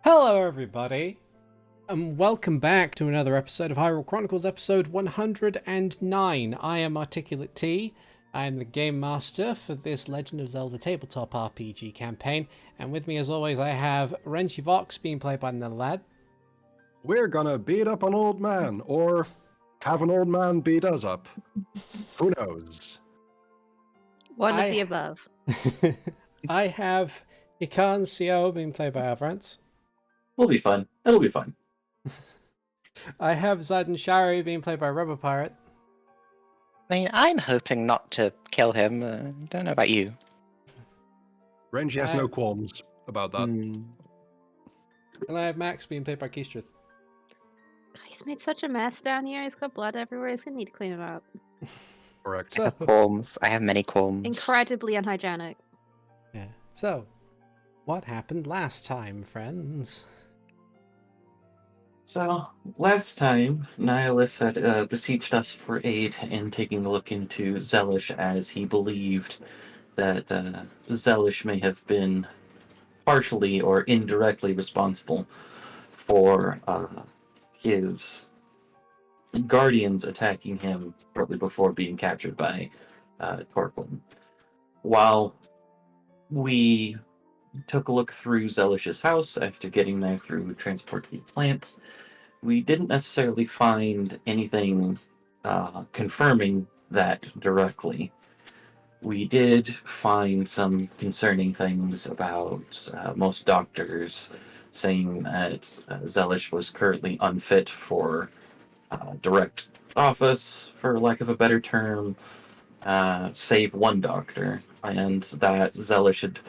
Hello, everybody, and welcome back to another episode of Hyrule Chronicles, episode 109. I am ArticulateT. I am the game master for this Legend of Zelda tabletop RPG campaign, and with me, as always, I have Renji Vox, being played by another lad. We're gonna beat up an old man, or have an old man beat us up. Who knows? One of the above. I have Hikan Sio, being played by Avrdal. We'll be fine. It'll be fine. I have Zayden Shari, being played by Rubber Pirate. I mean, I'm hoping not to kill him. Don't know about you. Renji has no qualms about that. And I have Max, being played by Keestrith. He's made such a mess down here. He's got blood everywhere. He's gonna need to clean it up. Correct. So, Qualms. I have many qualms. Incredibly unhygienic. yeah. So, what happened last time, friends? So, last time, Nihilus had beseeched us for aid in taking a look into Zelish, as he believed that Zelish may have been partially or indirectly responsible for his guardians attacking him shortly before being captured by Torquil. While we took a look through Zelish's house after getting there through transport key plant, we didn't necessarily find anything confirming that directly. We did find some concerning things about most doctors saying that Zelish was currently unfit for direct office, for lack of a better term, save one doctor, and that Zelish had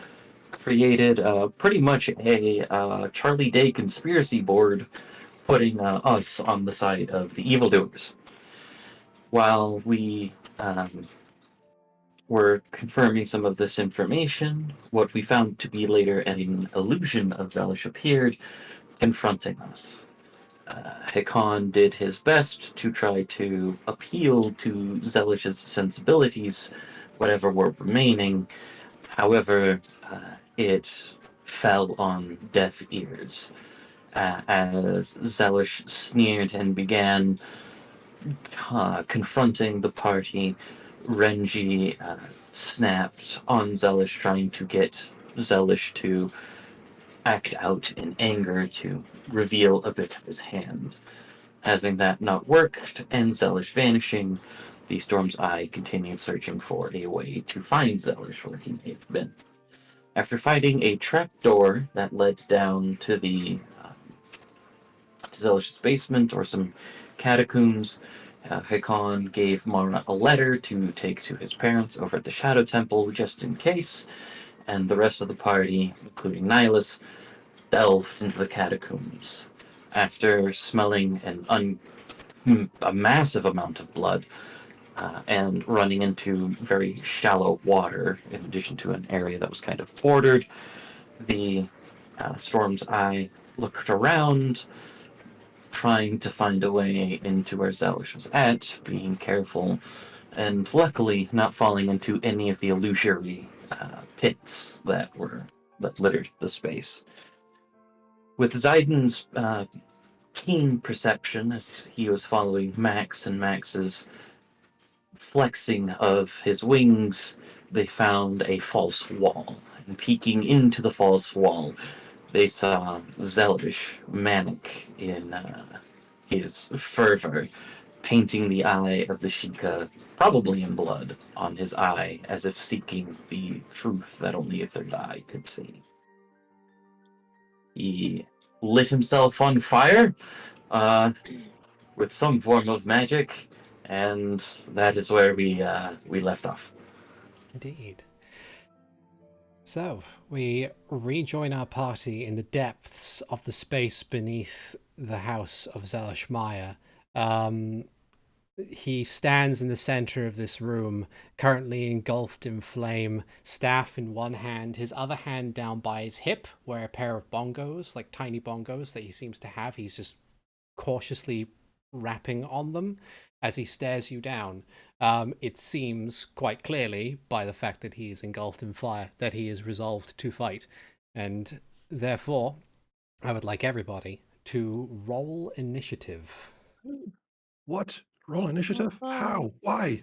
created pretty much a Charlie Day conspiracy board, putting us on the side of the evildoers. While we were confirming some of this information, what we found to be later an illusion of Zelish appeared, confronting us. Hikan did his best to try to appeal to Zelish's sensibilities, whatever were remaining. However, it fell on deaf ears, as Zelish sneered and began confronting the party. Renji snapped on Zelish, trying to get Zelish to act out in anger to reveal a bit of his hand. Having that not worked, and Zelish vanishing, the Storm's Eye continued searching for a way to find Zelish where he may have been. After finding a trapdoor that led down to the to Zelish's basement, or some catacombs, Hikan gave Mara a letter to take to his parents over at the Shadow Temple, just in case, and the rest of the party, including Nihilus, delved into the catacombs. After smelling a massive amount of blood, and running into very shallow water, in addition to an area that was kind of bordered, the Storm's Eye looked around, trying to find a way into where Zelish was at, being careful, and luckily not falling into any of the illusory pits that littered the space. With Zayden's keen perception, as he was following Max and Max's flexing of his wings, they found a false wall. And peeking into the false wall, they saw Zelish, manic in his fervor, painting the eye of the Sheikah, probably in blood, on his eye, as if seeking the truth that only a third eye could see. He lit himself on fire with some form of magic, and that is where we left off. Indeed. So, we rejoin our party in the depths of the space beneath the house of Zelish Maya. He stands in the center of this room, currently engulfed in flame, staff in one hand, his other hand down by his hip, where a pair of bongos, like tiny bongos that he seems to have, he's just cautiously rapping on them as he stares you down. It seems quite clearly, by the fact that he is engulfed in fire, that he is resolved to fight, and therefore I would like everybody to roll initiative. What? Roll initiative? Oh. How? Why?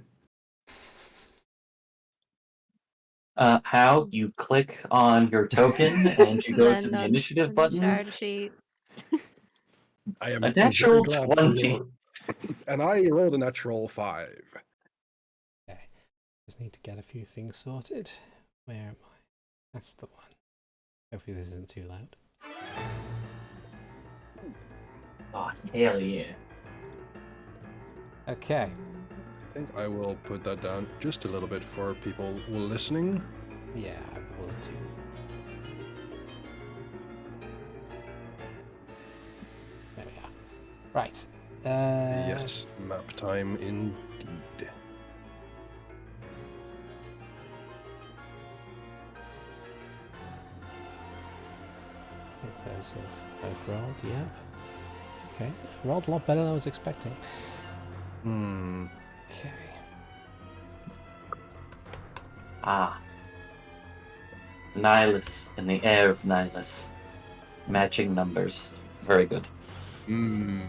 How you click on your token and you go to Then the on initiative the button. charge sheet. I am A very natural glad for 20. your- And I rolled a natural 5. Okay. Just need to get a few things sorted. Where am I? That's the one. Hopefully this isn't too loud. Oh, hell yeah. Okay. I think I will put that down just a little bit for people listening. Yeah, I will too. There we are. Right. Yes, map time indeed. I think those have both rolled, yeah. Okay. Rolled a lot better than I was expecting. Hmm. Okay. Ah. Nihilus in the air of Nihilus. Matching numbers. Very good. Hmm.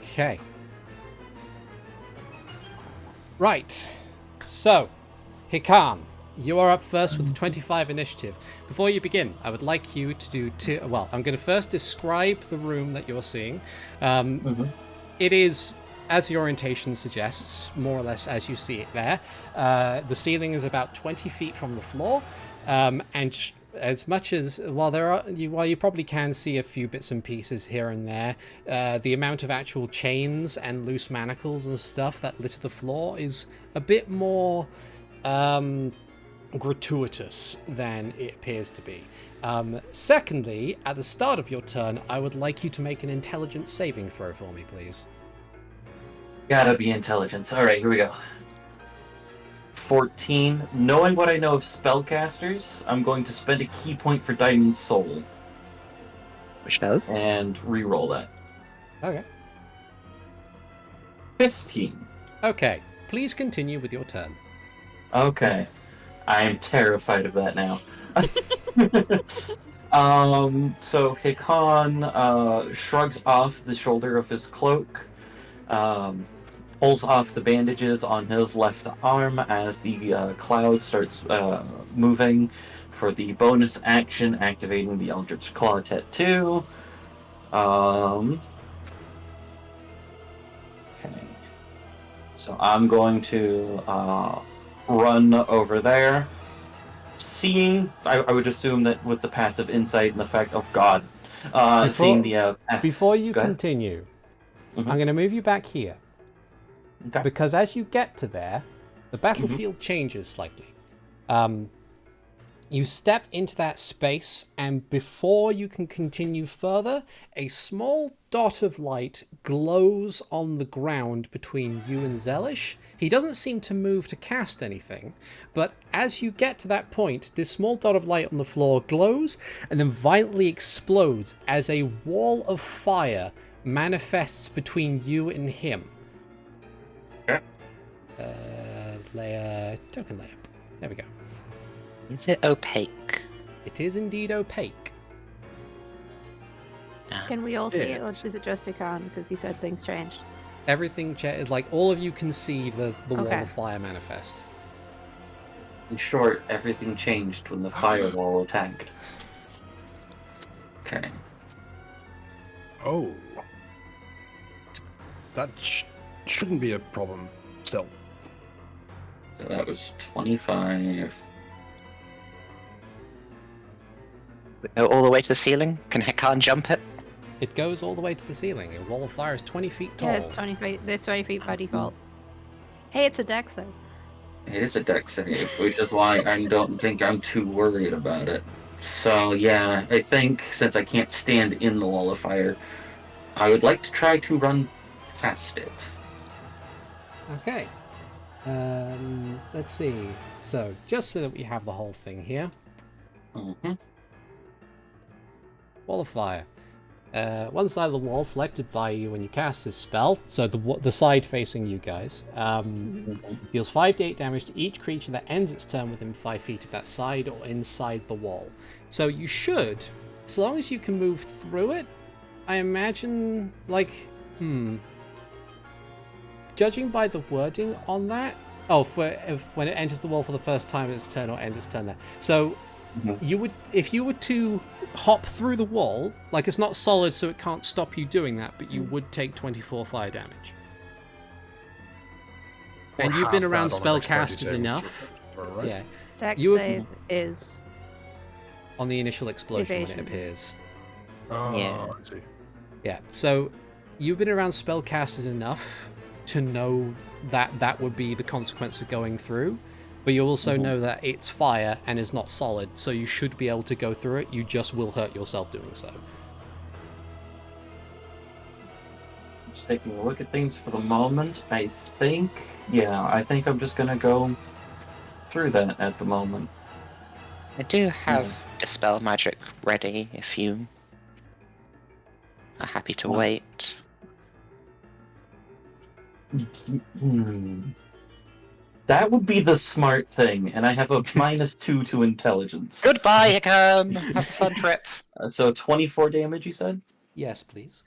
Okay. Right. So, Hikan, you are up first with 25 initiative. Before you begin, I would like you to do two. Well, I'm going to first describe the room that you're seeing. It is, as the orientation suggests, more or less as you see it there. The ceiling is about 20 feet from the floor, and as much as while you probably can see a few bits and pieces here and there, the amount of actual chains and loose manacles and stuff that litter the floor is a bit more gratuitous than it appears to be. Secondly, at the start of your turn, I would like you to make an intelligence saving throw for me, please. Gotta be intelligence. Alright, here we go. 14. Knowing what I know of spellcasters, I'm going to spend a key point for Diamond Soul Which does? and re-roll that. Okay. 15. Okay, please continue with your turn. Okay. I am terrified of that now. So Hikan shrugs off the shoulder of his cloak, pulls off the bandages on his left arm as the cloud starts moving for the bonus action, activating the Eldritch Clawtet 2. Okay. So I'm going to run over there. Seeing, I would assume that with the passive insight and the fact, oh god, seeing the Before you Go ahead. continue, Mhm. I'm going to move you back here. Okay. Because as you get to there, the battlefield changes slightly. You step into that space, and before you can continue further, a small dot of light glows on the ground between you and Zelish. He doesn't seem to move to cast anything, but as you get to that point, this small dot of light on the floor glows and then violently explodes as a wall of fire manifests between you and him. Okay. Token layer. There we go. Is it opaque? It is indeed opaque. Can we all see it, or is it just Hikan? Because you said things changed. Everything, like all of you can see the wall Okay. of fire manifest. In short, everything changed when the firewall attacked. Okay. Oh. That shouldn't be a problem still. So that was 25. We go all the way to the ceiling? Can Hikan jump it? It goes all the way to the ceiling. A wall of fire is 20 feet tall. Yeah, it's 20 feet. They're 20 feet by default. Hey, it's a dex save. It is a dex save, which is why I don't think I'm too worried about it. So yeah, I think since I can't stand in the wall of fire, I would like to try to run past it. Okay. Let's see. So, just so that we have the whole thing here. Mm-hmm. Wall of fire. one side of the wall selected by you when you cast this spell, so the side facing you guys, deals 5 to 8 damage to each creature that ends its turn within 5 feet of that side or inside the wall. So you should, as long as you can move through it, I imagine, like, judging by the wording on that, when it enters the wall for the first time in its turn or ends its turn there. So you would, if you were to hop through the wall, like it's not solid so it can't stop you doing that, but you would take 24 fire damage. And you've been around spellcasters enough. Right? Yeah. Dex You- save is On the initial explosion when Evasion. it appears. Oh, Yeah. I see. Yeah, so you've been around spellcasters enough to know that that would be the consequence of going through, but you also know that it's fire and is not solid, so you should be able to go through it. You just will hurt yourself doing so. Just taking a look at things for the moment. I think I'm just gonna go through that at the moment. I do have Dispel Magic ready if you are happy to wait. That would be the smart thing, and I have a -2 to intelligence. Goodbye, Hikan! Have a fun trip. So 24 damage, you said? Yes, please.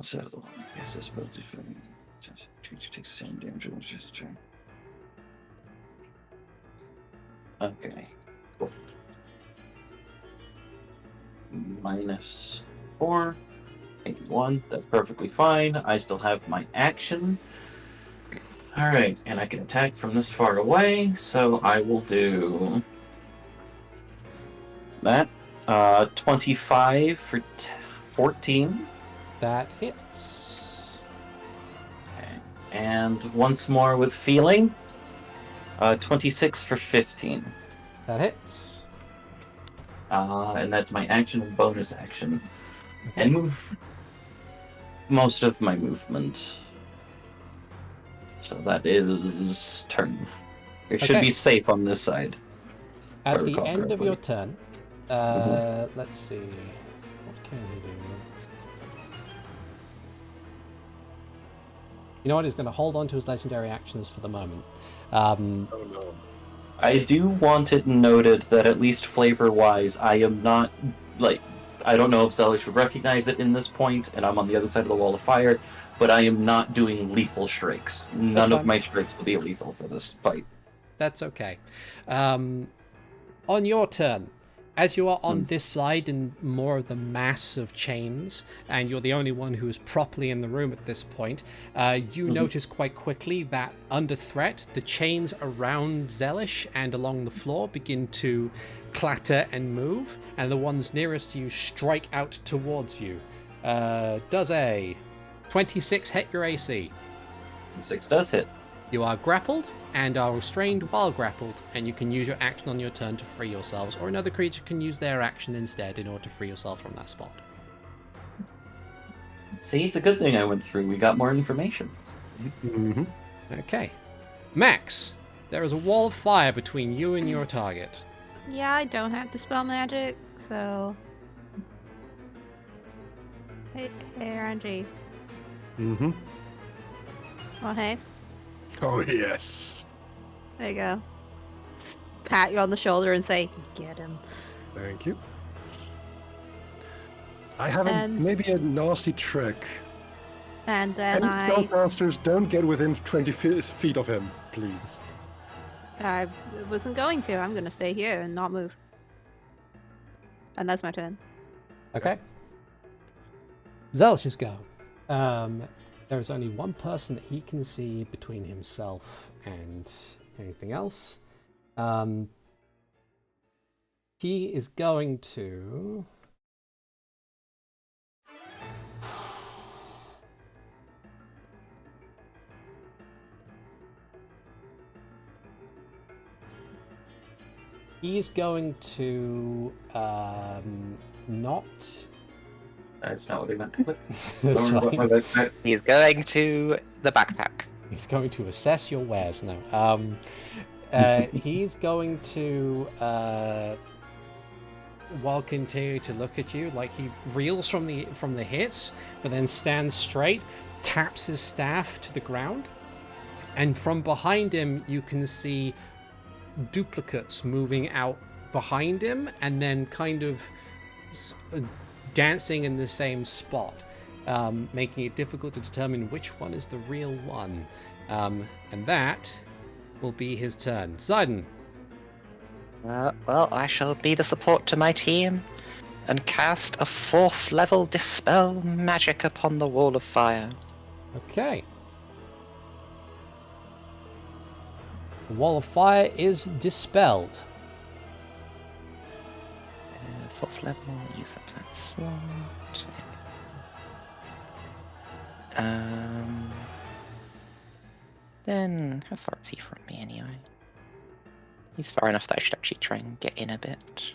So, yes, I suppose if creature takes the same damage on its turn. Okay, cool. -4, 81. That's perfectly fine. I still have my action. Alright, and I can attack from this far away, so I will do that. 25 for 14. That hits. Okay. And once more with feeling. 26 for 15. That hits. And that's my action and bonus action. Okay. And move most of my movement. So that is turn. It should Okay. be safe on this side. At I the recall end of correctly. your turn, let's see. What can he do? You know what? He's going to hold on to his legendary actions for the moment. Oh no. I do want it noted that at least flavor-wise, I am not, like, I don't know if Zelish would recognize it in this point, and I'm on the other side of the wall of fire, but I am not doing lethal strikes. None of fine. my strikes will be lethal for this fight. That's okay. On your turn, as you are on this side in more of the mass of chains, and you're the only one who is properly in the room at this point, you notice quite quickly that under threat, the chains around Zelish and along the floor begin to clatter and move, and the ones nearest to you strike out towards you. Does a 26 hit your AC? 6 does hit. You are grappled and are restrained while grappled, and you can use your action on your turn to free yourselves, or another creature can use their action instead in order to free yourself from that spot. See, it's a good thing I went through. We got more information. Mm-hmm. Okay. Max, there is a wall of fire between you and your target. Yeah, I don't have Dispel Magic, so. Hey, Renji. Mm-hmm. Want haste? Oh yes. There you go. Pat you on the shoulder and say, "Get him." Thank you. I have And- maybe a nasty trick. And then Any I spellcasters don't get within 20 feet of him, please. wasn't going to. I'm gonna stay here and not move. And that's my turn. Okay. Zelish's go. There is only one person that he can see between himself and anything else. He is going to... He's going to not... That's not what I meant to click. That's Don't fine. worry about my backpack. He's going to the backpack. He's going to assess your wares now. He's going to while continuing to look at you. Like he reels from the hits, but then stands straight, taps his staff to the ground, and from behind him you can see duplicates moving out behind him and then kind of dancing in the same spot, making it difficult to determine which one is the real one. And that will be his turn. Zayden. Well, I shall be the support to my team and cast a 4th level Dispel Magic upon the Wall of Fire. Okay. The Wall of Fire is dispelled. 4th level, use up that slot. Then, how far is he from me anyway? He's far enough that I should actually try and get in a bit.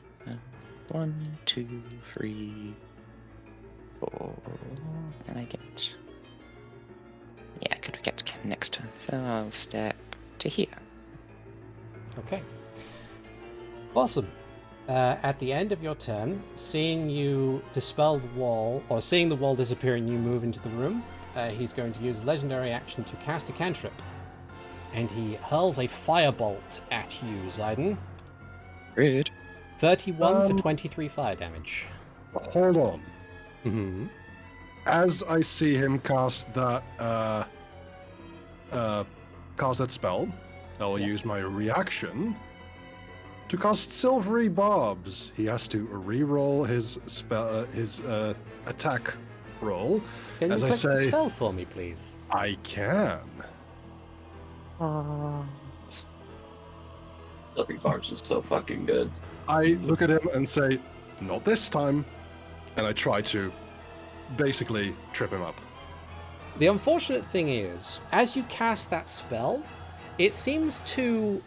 1, 2, 3, 4, and I get... Yeah, I could get to next turn, so I'll step to here. Okay. Awesome. At the end of your turn, seeing you dispel the wall, or seeing the wall disappear and you move into the room, he's going to use legendary action to cast a cantrip. And he hurls a firebolt at you, Zayden. Rude. 31 for 23 fire damage. Hold on. Mm-hmm. As I see him cast that spell, I'll use my reaction to cast Silvery Bobs. He has to re-roll his spell, his attack roll. Can you As I click the say, spell for me, please? I can. Silvery Barbs is so fucking good. I look at him and say, "Not this time," and I try to basically trip him up. The unfortunate thing is, as you cast that spell, it seems to...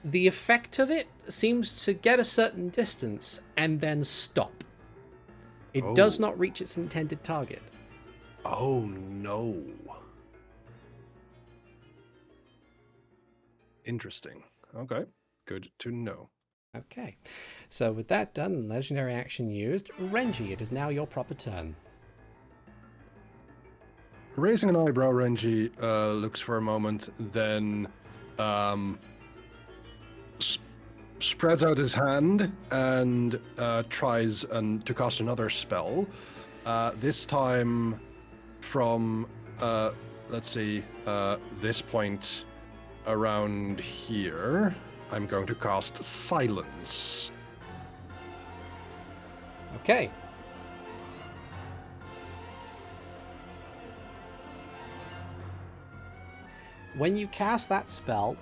the effect of it seems to get a certain distance and then stop. It does not reach its intended target. Oh no. Interesting. Okay. Good to know. Okay. So with that done, legendary action used, Renji, it is now your proper turn. Raising an eyebrow, Renji looks for a moment, then spreads out his hand and tries to cast another spell. This time from, let's see, this point around here. I'm going to cast Silence. Okay. When you cast that spell,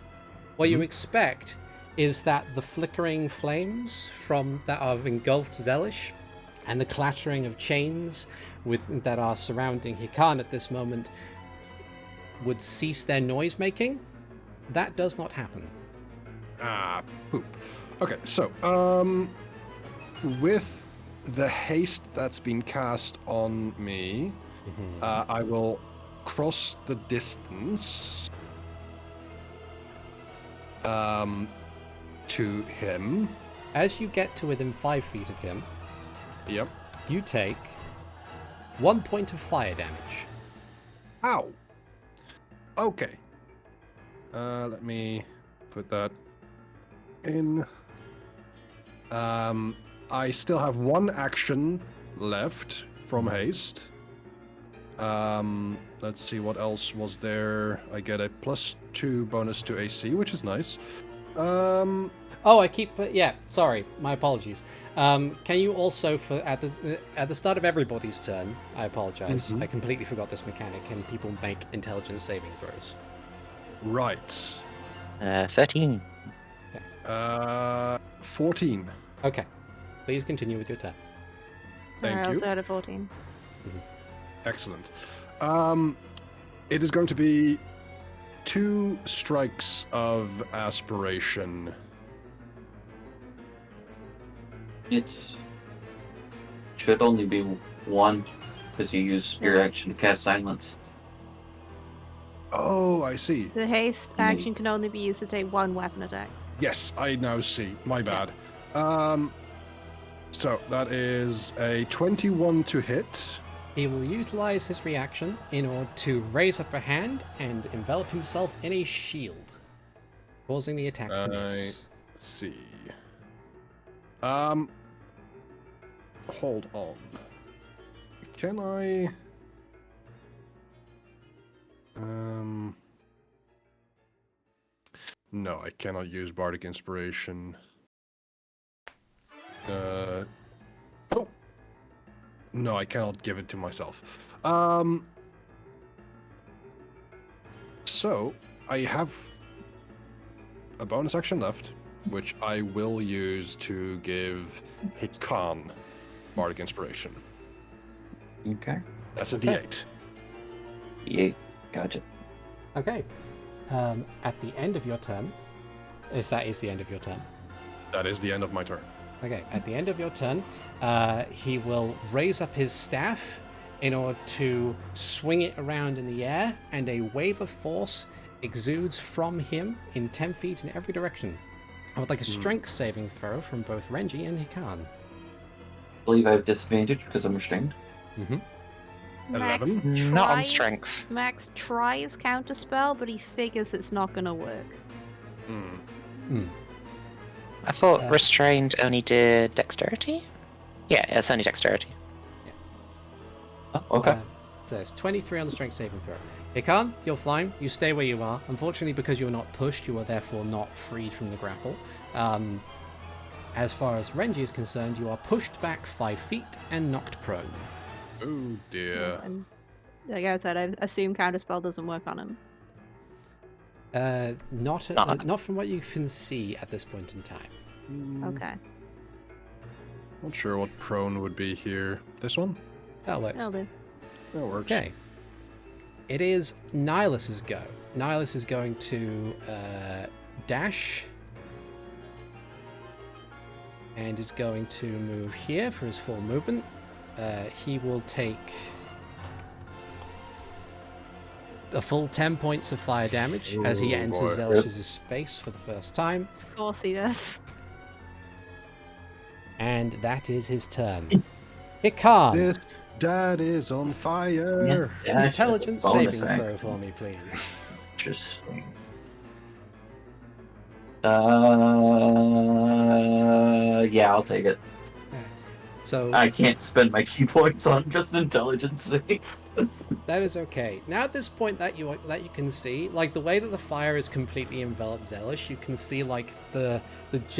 what you expect is that the flickering flames from that have engulfed Zelish and the clattering of chains that are surrounding Hikan at this moment would cease their noise making. That does not happen. Ah, poop. Okay, so, with the haste that's been cast on me, I will cross the distance to him. As you get to within 5 feet of him, Yep. you take 1 point of fire damage. Ow. Okay. Let me put that in. I still have 1 action left from haste. Let's see what else was there. I get a +2 bonus to AC, which is nice. Oh, I keep... yeah, sorry. My apologies. Can you also, at the start of everybody's turn, I apologize, I completely forgot this mechanic, can people make intelligence saving throws? Right. 13. 14. Okay. Please continue with your turn. Thank I you. also had a 14. Excellent. It is going to be 2 strikes of aspiration. It should only be 1, because you use your action to cast Silence. Oh, I see. The haste action can only be used to take 1 weapon attack. Yes, I now see. My bad. So that is a 21 to hit. He will utilize his reaction in order to raise up a hand and envelop himself in a shield, causing the attack to miss. Let's see. Hold on. Can I? No, I cannot use Bardic Inspiration. Oh. No, I cannot give it to myself. So, I have a bonus action left, which I will use to give Hikan Bardic Inspiration. Okay. That's a D8. Yeah, gotcha. Okay. At the end of your turn, if that is the end of your turn. That is the end of my turn. Okay, at the end of your turn, he will raise up his staff in order to swing it around in the air, and a wave of force exudes from him in 10 feet in every direction. I would like a strength saving throw from both Renji and Hikan. I believe I have disadvantage because I'm restrained. Mm-hmm. Max 11? Not on tries- strength. Max tries counterspell, but he figures it's not going to work. I thought restrained only did dexterity? Yeah, it's only dexterity. Oh, okay. So it's 23 on the strength saving throw. Hikan, you're fine. You stay where you are. Unfortunately, because you're not pushed, you are therefore not freed from the grapple. As far as Renji is concerned, you are pushed back 5 feet and knocked prone. Oh dear. And like I said, I assume counterspell doesn't work on him. Not from what you can see at this point in time. Okay. Not sure what prone would be here. This one? That works. That'll do. That works. Okay. It is Nihilus's go. Nihilus is going to dash. And is going to move here for his full movement. He will take a full 10 points of fire damage as he Oh, enters boy. Zelish's space for the first time. Of course he does. And that is his turn. Hikan, This dad is on fire. Yeah, intelligence that's a bonus saving throw action. for me, please. Interesting. Yeah, I'll take it. So I can't spend my key points on just intelligence sake. that is okay. Now at this point that you can see, like the way that the fire is completely enveloped Zelish, you can see like the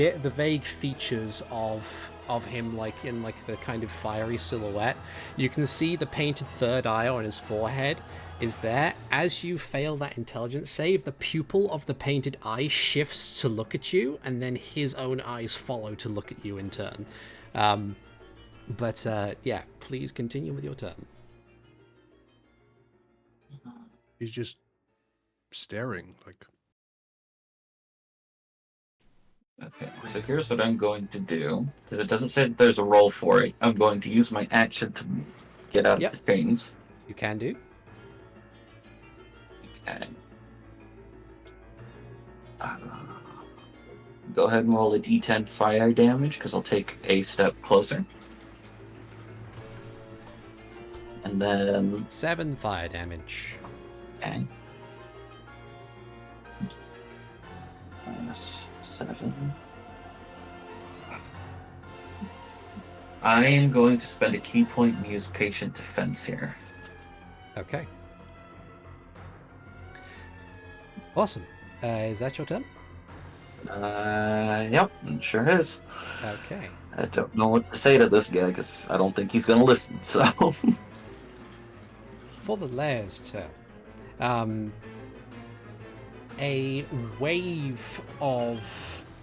vague features of him, like in like the kind of fiery silhouette. You can see the painted third eye on his forehead is there. As you fail that intelligence save, the pupil of the painted eye shifts to look at you, and then his own eyes follow to look at you in turn. But yeah, please continue with your turn. He's just staring like. Okay, so here's what I'm going to do, because it doesn't say that there's a roll for it. I'm going to use my action to get out Yep. of the chains. You can do. Okay. Go ahead and roll a d10 fire damage, because I'll take a step closer. And then... 7 fire damage. Okay. Minus 7. I am going to spend a key point and use patient defense here. Okay. Awesome. Is that your turn? Yep, it sure is. Okay. I don't know what to say to this guy because I don't think he's gonna listen. So For the layer's turn, a wave of,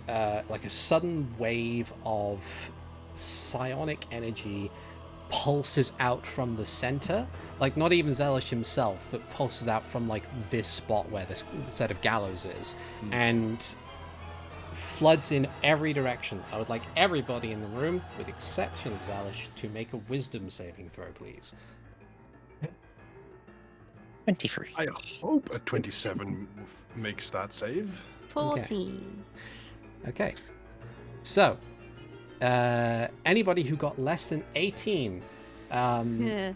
like a sudden wave of psionic energy pulses out from the center, like not even Zelish himself, but pulses out from like this spot where this set of gallows is, and floods in every direction. I would like everybody in the room, with exception of Zelish, to make a wisdom saving throw, please. 23. I hope a 27 makes that save. 14. Okay. So, anybody who got less than 18 Yeah.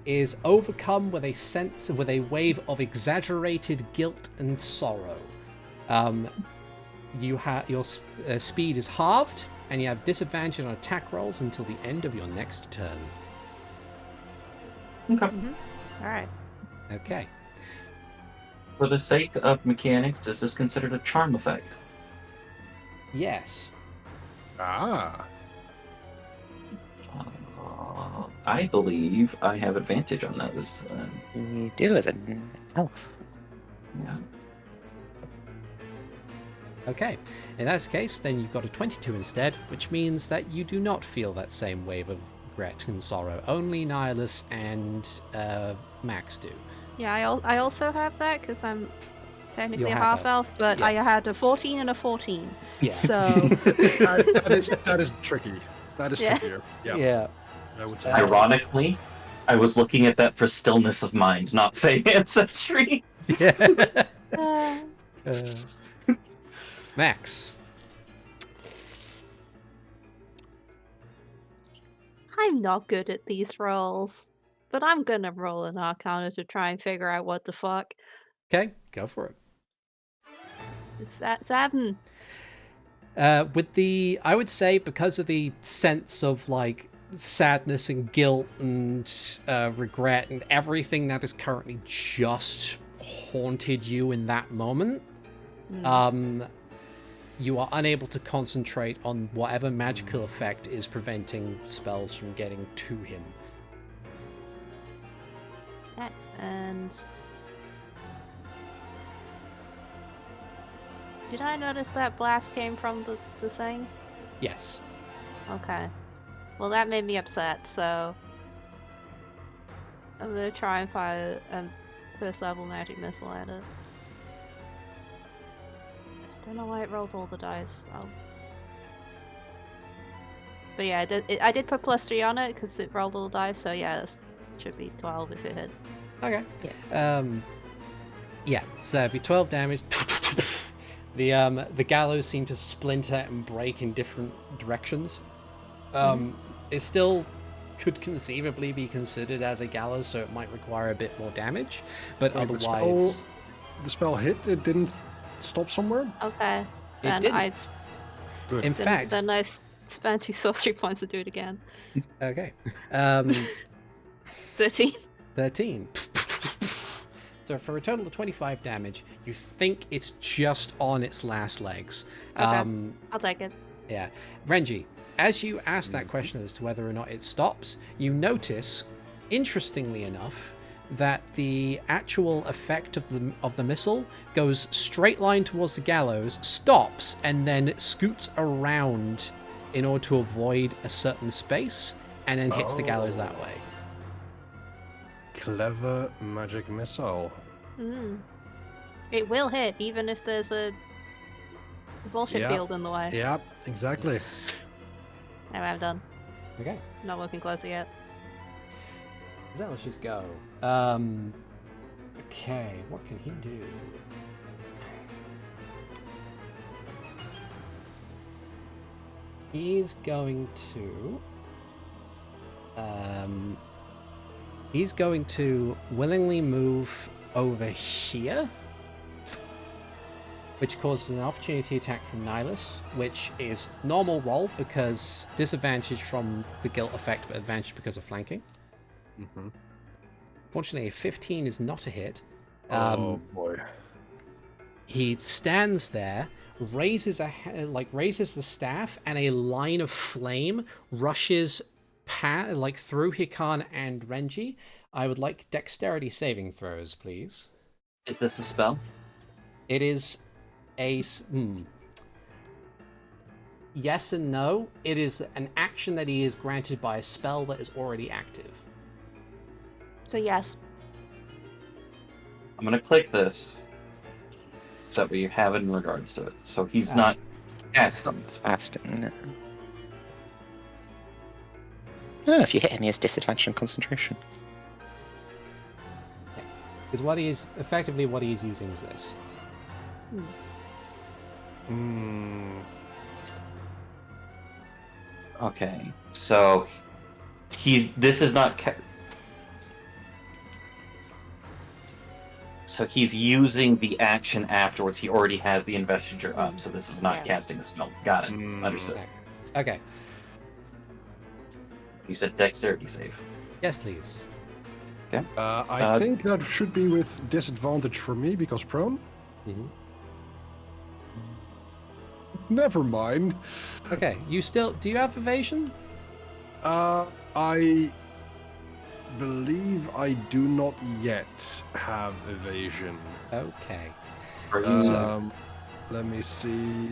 is overcome with a wave of exaggerated guilt and sorrow. Your speed is halved, and you have disadvantage on attack rolls until the end of your next turn. Okay. All right. Okay. For the sake of mechanics, is this considered a charm effect? Yes. Ah. I believe I have advantage on those. You do as an elf. Yeah. Okay. In that case, then you've got a 22 instead, which means that you do not feel that same wave of regret and sorrow. Only Nihilus and Max do. Yeah, I also have that because I'm technically You'll a have half that. elf, but Yeah. I had a 14 and a 14. Yeah. So that is tricky. That is Yeah. trickier. Yeah. Yeah. I would say. Ironically, I was looking at that for stillness of mind, not Fey ancestry. Yeah. uh, Max. I'm not good at these rolls, but I'm gonna roll an Arcana to try and figure out what the fuck. Okay, go for it. Is that 7? I would say because of the sense of like sadness and guilt and regret and everything that is currently just haunted you in that moment, you are unable to concentrate on whatever magical effect is preventing spells from getting to him. Okay, and did I notice that blast came from the thing? Yes. Okay. Well, that made me upset, so I'm gonna try and fire a first level magic missile at it. I don't know why it rolls all the dice. But yeah, I did put +3 on it because it rolled all the dice, so yeah, this should be 12 if it hits. Okay. Yeah. So it'd be 12 damage. The gallows seem to splinter and break in different directions. It still could conceivably be considered as a gallows, so it might require a bit more damage. But Wait, otherwise, the spell hit. It didn't stop somewhere. Okay. It Then didn't. Good. in fact, then I spent 2 sorcery points to do it again. okay. 13. 13. So for a total of 25 damage, you think it's just on its last legs. Okay. I'll take it. Yeah. Renji, as you ask that question as to whether or not it stops, you notice, interestingly enough, that the actual effect of the missile goes straight line towards the gallows, stops, and then scoots around in order to avoid a certain space, and then hits the gallows that way. Clever magic missile. It will hit, even if there's a bullshit Yeah. field in the way. Yeah, exactly. Anyway, I'm done. Okay. Not working closer yet. So let's just go. Okay, what can he do? He's going to willingly move over here, which causes an opportunity attack from Nihilus, which is normal roll because disadvantage from the guilt effect, but advantage because of flanking. Fortunately, a 15 is not a hit. Oh boy. He stands there, raises the staff, and a line of flame rushes through Hikan and Renji. I would like dexterity saving throws, please. Is this a spell? It is yes and no. It is an action that he is granted by a spell that is already active. So yes. I'm gonna click this. So that we have in regards to it. So he's not casting. It's fasting, isn't it? Oh, if you hit him, he has disadvantage on concentration. Because what he is using is this. Okay, so this is not. So he's using the action afterwards. He already has the investiture up, so this is not casting a spell. Got it. Understood. Okay. You said dexterity save. Yes, please. Okay. I think that should be with disadvantage for me because prone. Mm-hmm. Never mind. Okay. Do you have evasion? I believe I do not yet have evasion. Okay. Let me see.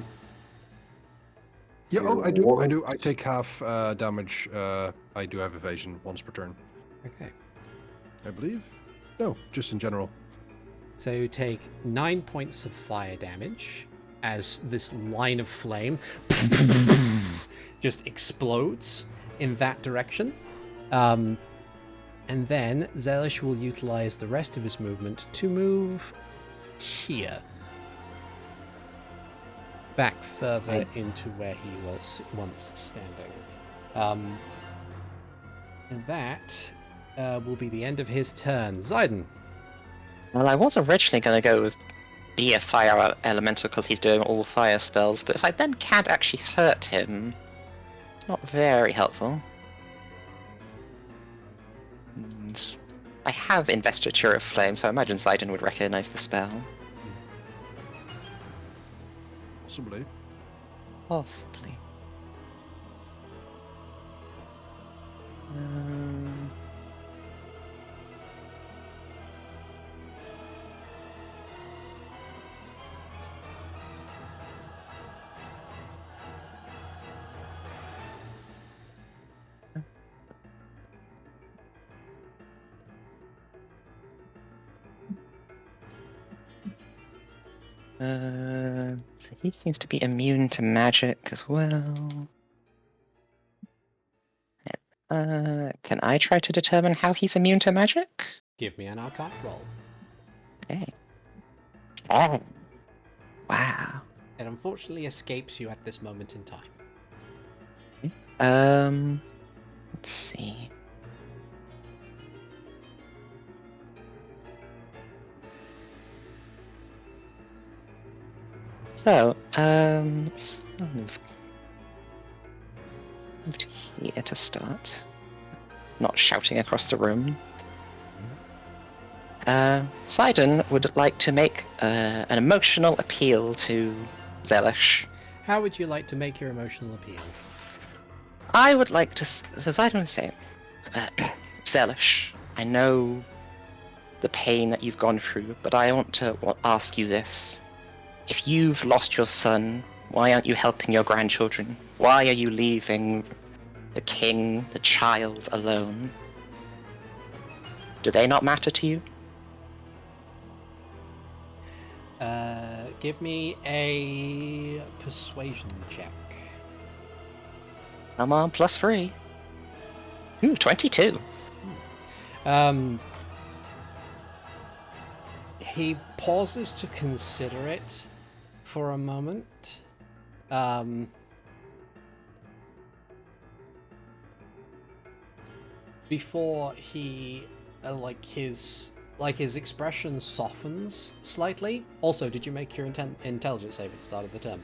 Yeah, I do. I take half damage. I do have evasion once per turn, Okay. I believe. No, just in general. So you take 9 points of fire damage as this line of flame just explodes in that direction. And then Zelish will utilize the rest of his movement to move here. Back further into where he was once standing. And that will be the end of his turn. Zayden. Well, I was originally going to go with be a fire elemental because he's doing all fire spells, but if I then can't actually hurt him, it's not very helpful. And I have Investiture of Flame, so I imagine Zayden would recognize the spell. Possibly. Possibly. So he seems to be immune to magic as well. Can I try to determine how he's immune to magic? Give me an Arcana roll. Okay. Oh. Wow. It unfortunately escapes you at this moment in time. Let's see. So, I'll move to here to start. Not shouting across the room. Sidon would like to make an emotional appeal to Zelish. How would you like to make your emotional appeal? I would like to. So Sidon would say, Zelish, I know the pain that you've gone through, but I want to ask you this. If you've lost your son, why aren't you helping your grandchildren? Why are you leaving the king, the child, alone? Do they not matter to you? Give me a persuasion check. Come on, +3. Ooh, 22. He pauses to consider it for a moment. Before he, his expression softens slightly. Also, did you make your intelligence save at the start of the turn?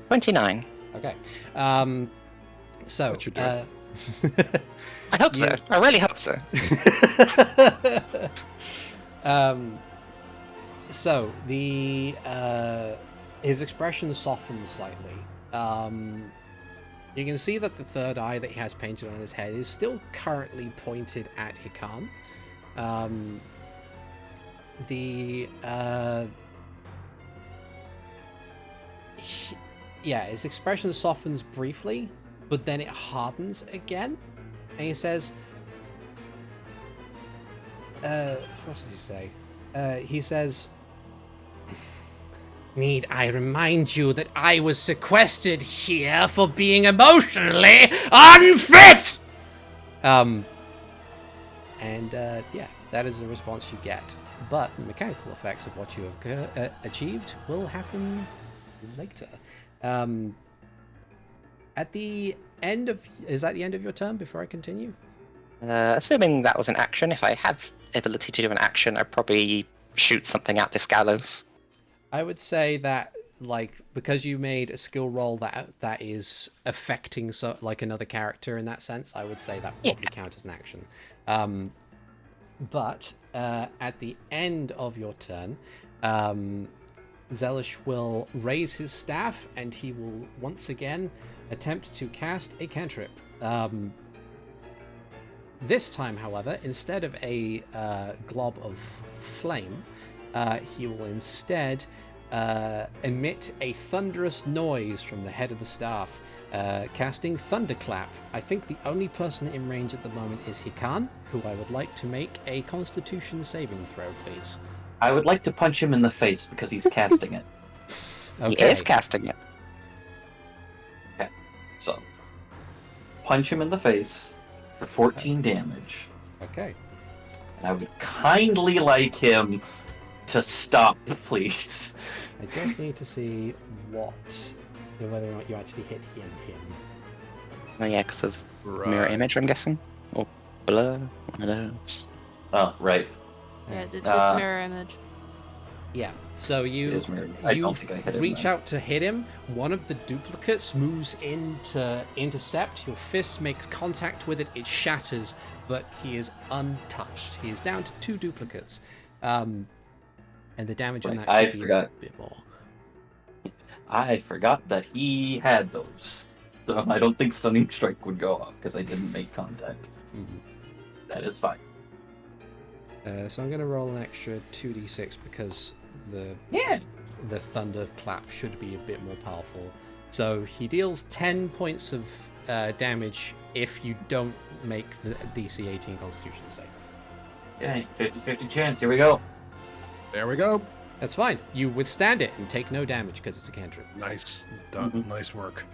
29. Okay. So. What you doing? I hope so. I really hope so. So the his expression softens slightly. You can see that the third eye that he has painted on his head is still currently pointed at Hikan. His expression softens briefly, but then it hardens again, and he says, what does he say? He says, "Need I remind you that I was sequestered here for being emotionally unfit?" That is the response you get. But the mechanical effects of what you have achieved will happen later. At the end of... Is that the end of your turn before I continue? Assuming that was an action, if I have ability to do an action, I'd probably shoot something at this gallows. I would say that, like, because you made a skill roll that is affecting like another character in that sense, I would say that would probably count as an action. But at the end of your turn, Zelish will raise his staff and he will once again attempt to cast a cantrip. This time, however, instead of a glob of flame, he will instead emit a thunderous noise from the head of the staff, casting Thunderclap. I think the only person in range at the moment is Hikan, who I would like to make a Constitution saving throw, please. I would like to punch him in the face because he's casting it. Okay. He is casting it. Okay, so punch him in the face for 14 damage. Okay. And I would kindly like him to stop, please. I just need to see whether or not you actually hit him. Oh yeah, because of Right. mirror image, I'm guessing, or blur, one of those. Oh, right. Yeah, it's Uh, mirror image. Yeah, so you It is mirrored. I don't think I hit him reach then. out to hit him. One of the duplicates moves in to intercept. Your fist makes contact with it. It shatters, but he is untouched. He is down to 2 duplicates. And the damage on Right, that I should be forgot. a bit more. I forgot that he had those. So I don't think Stunning Strike would go off because I didn't make contact. Mhm. That is fine. So I'm going to roll an extra 2d6 because the thunder clap should be a bit more powerful. So he deals 10 points of damage if you don't make the DC 18 Constitution save. Okay, 50-50 chance. Here we go. There we go. That's fine. You withstand it and take no damage because it's a cantrip. Nice. Done. Mhm. Nice work.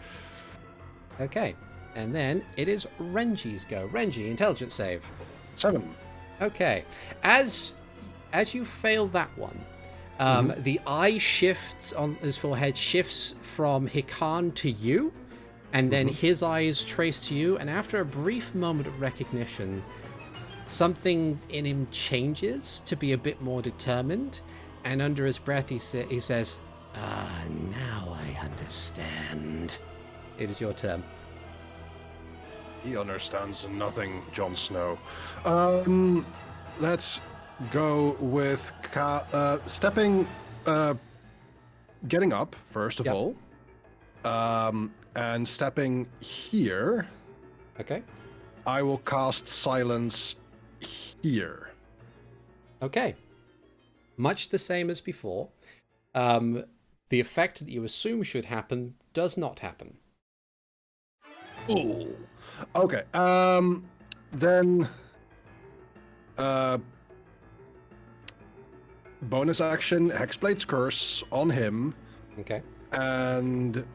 Okay, and then it is Renji's go. Renji, intelligence save. 7. Okay, as you fail that one, the eye shifts on his forehead shifts from Hikan to you, and then his eyes trace to you. And after a brief moment of recognition, something in him changes to be a bit more determined. And under his breath, he says, "Ah, now I understand." It is your turn. He understands nothing, Jon Snow. Let's go with stepping, getting up first of Yep. all, and stepping here. Okay. I will cast silence here. Okay. Much the same as before. The effect that you assume should happen does not happen. Ooh. Okay. Then. Bonus action, Hexblade's Curse on him, Okay. and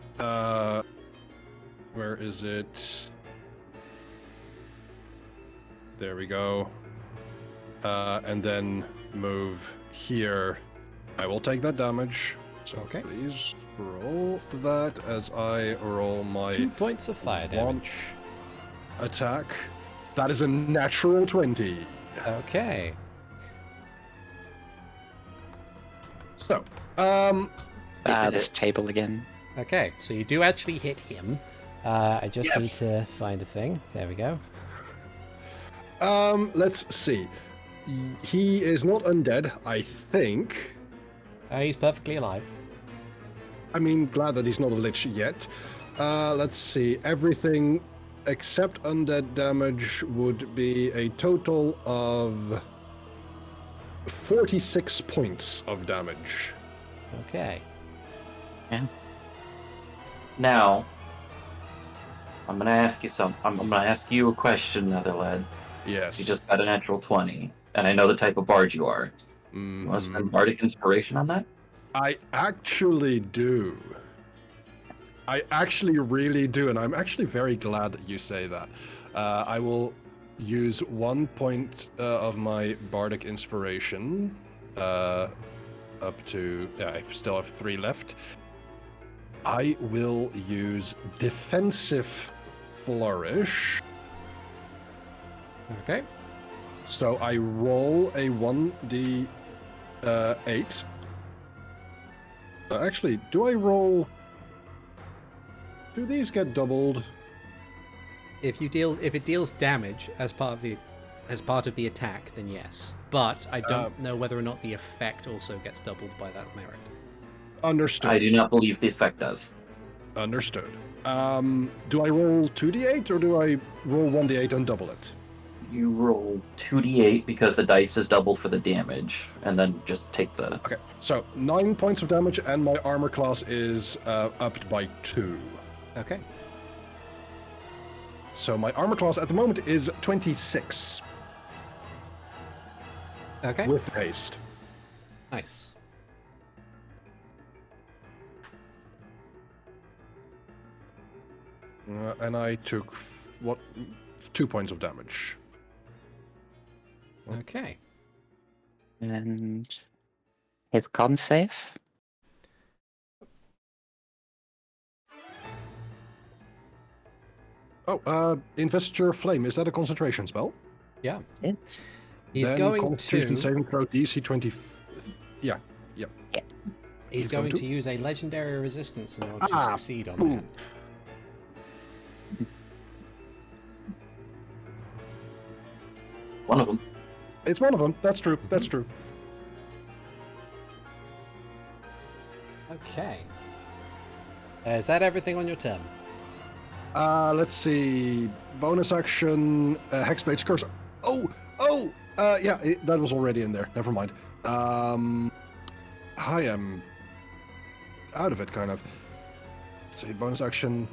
where is it? There we go. And then move here. I will take that damage. So Okay. please roll that as I roll my 2 points of fire damage. attack. That is a natural 20. Okay. So, This table again. Okay, so you do actually hit him. I just Yes. need to find a thing. There we go. let's see. He is not undead, I think. He's perfectly alive. I mean, glad that he's not a lich yet. Let's see. Everything except undead damage would be a total of 46 points of damage. Okay. Now, I'm gonna ask you I'm gonna ask you a question, Netherlad. Yes. You just got a natural 20, and I know the type of bard you are. Mhm. You want to spend bardic inspiration on that? I actually do. I actually really do, and I'm actually very glad that you say that. I will use 1 point of my bardic inspiration up to. Yeah, I still have 3 left. I will use defensive flourish. Okay. So I roll a 1d8. Actually, do I roll? Do these get doubled? If it deals damage as part of the attack, then yes. But I don't know whether or not the effect also gets doubled by that merit. Understood. I do not believe the effect does. Understood. Do I roll 2d8 or do I roll 1d8 and double it? You roll 2d8 because the dice is doubled for the damage, and then just take the... Okay, so 9 points of damage and my armor class is upped by 2. Okay. So my armor class at the moment is 26 Okay. with haste. Nice. And I took 2 points of damage. Okay. And his con save. Oh, Investiture Flame, is that a concentration spell? Yeah. It's He's Then going Constitution to. saving throw DC 20. Yeah. He's going to use a legendary resistance in order to succeed on boom. that. One of them. It's one of them. That's true. That's true. Okay. Is that everything on your turn? Let's see. Bonus action, Hexblade's Curse. Yeah, that was already in there. Never mind. I am out of it, kind of. Let's see, bonus action,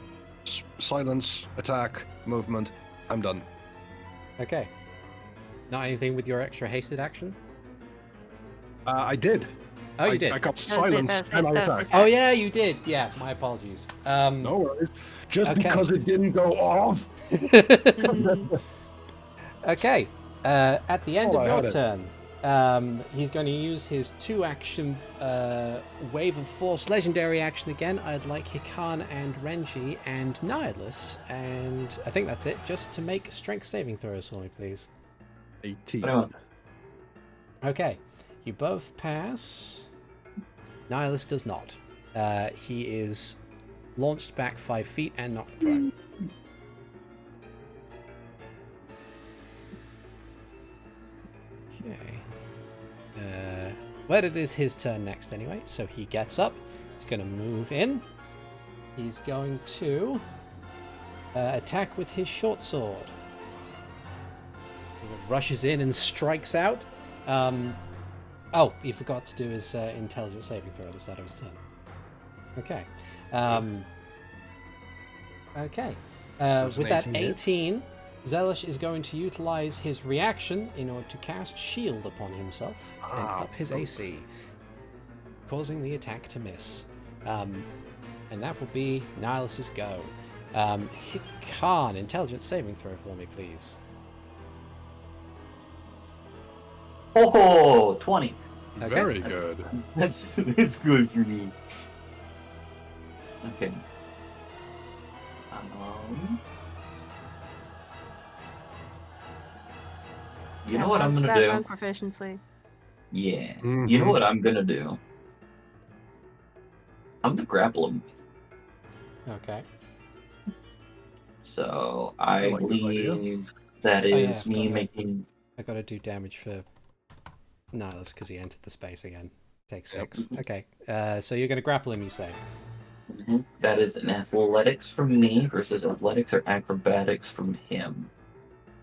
silence, attack, movement. I'm done. Okay. Not anything with your extra hasted action? I did. Oh, you did. I got That's silence it, and I that's it. attacked. Oh, yeah, you did. Yeah, my apologies. No worries. Just Okay. because it didn't go off. Okay. At the end Oh, of I your had it. turn, he's going to use his 2-action Wave of Force legendary action again. I'd like Hikan and Renji and Nihilus, and I think that's it, just to make strength saving throws for me, please. 18. 21. Okay. You both pass. Nihilus does not. He is launched back 5 feet and knocked prone. Okay. Well, it is his turn next anyway, so he gets up. He's going to move in. He's going to attack with his short sword. He rushes in and strikes out. Oh, he forgot to do his intelligence saving throw at the start of his turn. Okay. Okay. With that 18, Zelish is going to utilize his reaction in order to cast Shield upon himself and up his AC, causing the attack to miss. And that will be Nihilus's go. Hikan, intelligence saving throw for me, please. Oh, 20. Okay. Very That's- good. That's good for me. Okay. You know what I'm gonna that do? monk proficiency. Yeah. Mhm. You know what I'm gonna do? I'm gonna grapple him. Okay. So I like that idea. believe that yeah, is I've me got that. making. I gotta do damage for Nihilus because he entered the space again. Take Yep. 6. Okay. So you're gonna grapple him, you say? That is an athletics from me versus athletics or acrobatics from him.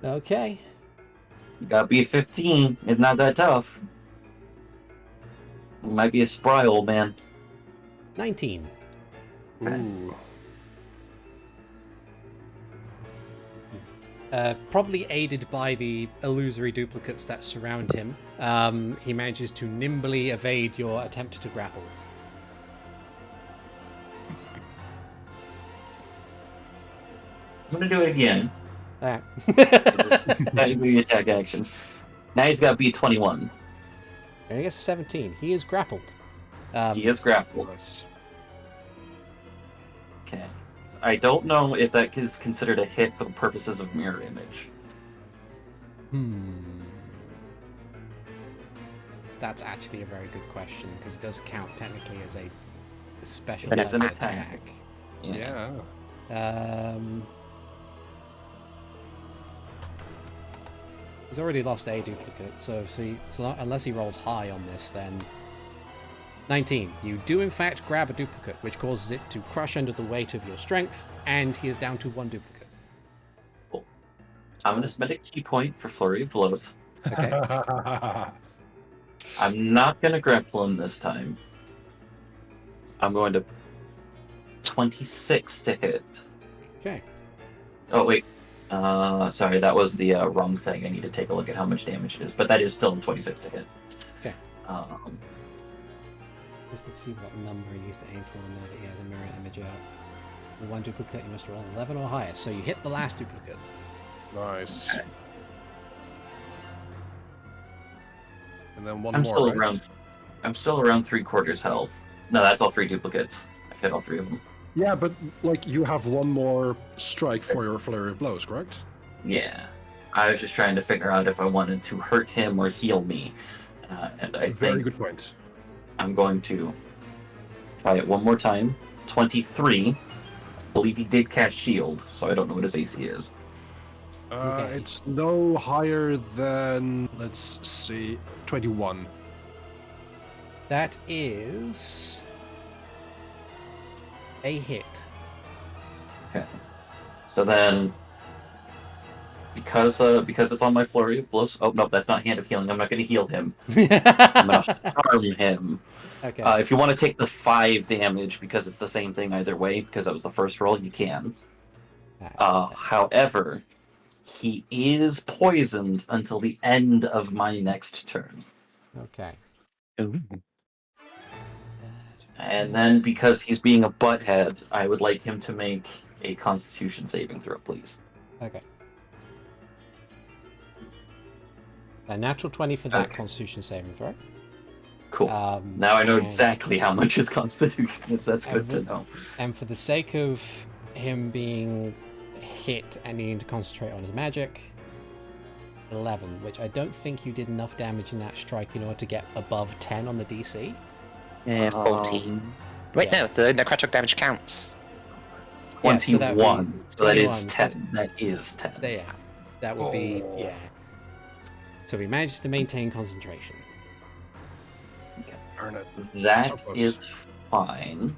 Okay. You gotta be a 15. It's not that tough. You might be a spry old man. 19. Ooh. Probably aided by the illusory duplicates that surround him, he manages to nimbly evade your attempt to grapple. I'm gonna do it again. Alright. Technically the attack action. Now he's got to be 21. And he gets a 17. He is grappled. He is grappled. Nice. Okay. I don't know if that is considered a hit for the purposes of mirror image. That's actually a very good question, because it does count technically as a special It type is an of attack. attack. Yeah. He's already lost a duplicate, so unless he rolls high on this, then 19. You do in fact grab a duplicate, which causes it to crush under the weight of your strength, and he is down to 1 duplicate. Cool. I'm going to spend a key point for Flurry of Blows. Okay. I'm not going to grapple him this time. I'm going to 26 to hit. Okay. Oh, wait. Sorry, that was the wrong thing. I need to take a look at how much damage it is, but that is still 26 to hit. Okay. Just let's see what number he needs to aim for now that he has a mirror image out. With 1 duplicate, you must roll 11 or higher, so you hit the last duplicate. Nice. Okay. And then one I'm more, still right? around. I'm still around 3/4 health. No, that's all 3 duplicates. I hit all 3 of them. Yeah, but like you have one more strike for your flurry of blows, correct? Yeah. I was just trying to figure out if I wanted to hurt him or heal me, and I Very think good point. I'm going to try it one more time. 23. I believe he did cast shield, so I don't know what his AC is. Okay. It's no higher than, let's see, 21. That is a hit. Okay. So then, because it's on my flurry of blows. Oh no, that's not hand of healing. I'm not going to heal him. I'm going to harm him. Okay. If you want to take the 5 damage, because it's the same thing either way, because that was the first roll, you can. However, he is poisoned until the end of my next turn. Okay. Ooh. And then, because he's being a butthead, I would like him to make a Constitution saving throw, please. Okay. A natural 20 for that Okay. Constitution saving throw. Cool. Now I know and- exactly how much his Constitution is. That's good to know. And for the sake of him being hit and needing to concentrate on his magic, 11, which I don't think you did enough damage in that strike in order to get above 10 on the DC. Yeah, 14. Wait, yeah. no, the necrotic damage counts. 21. So that is 21, 10. That is 10. Yeah, that would be, yeah. So he manages to maintain concentration. Earn it. That Close. is fine.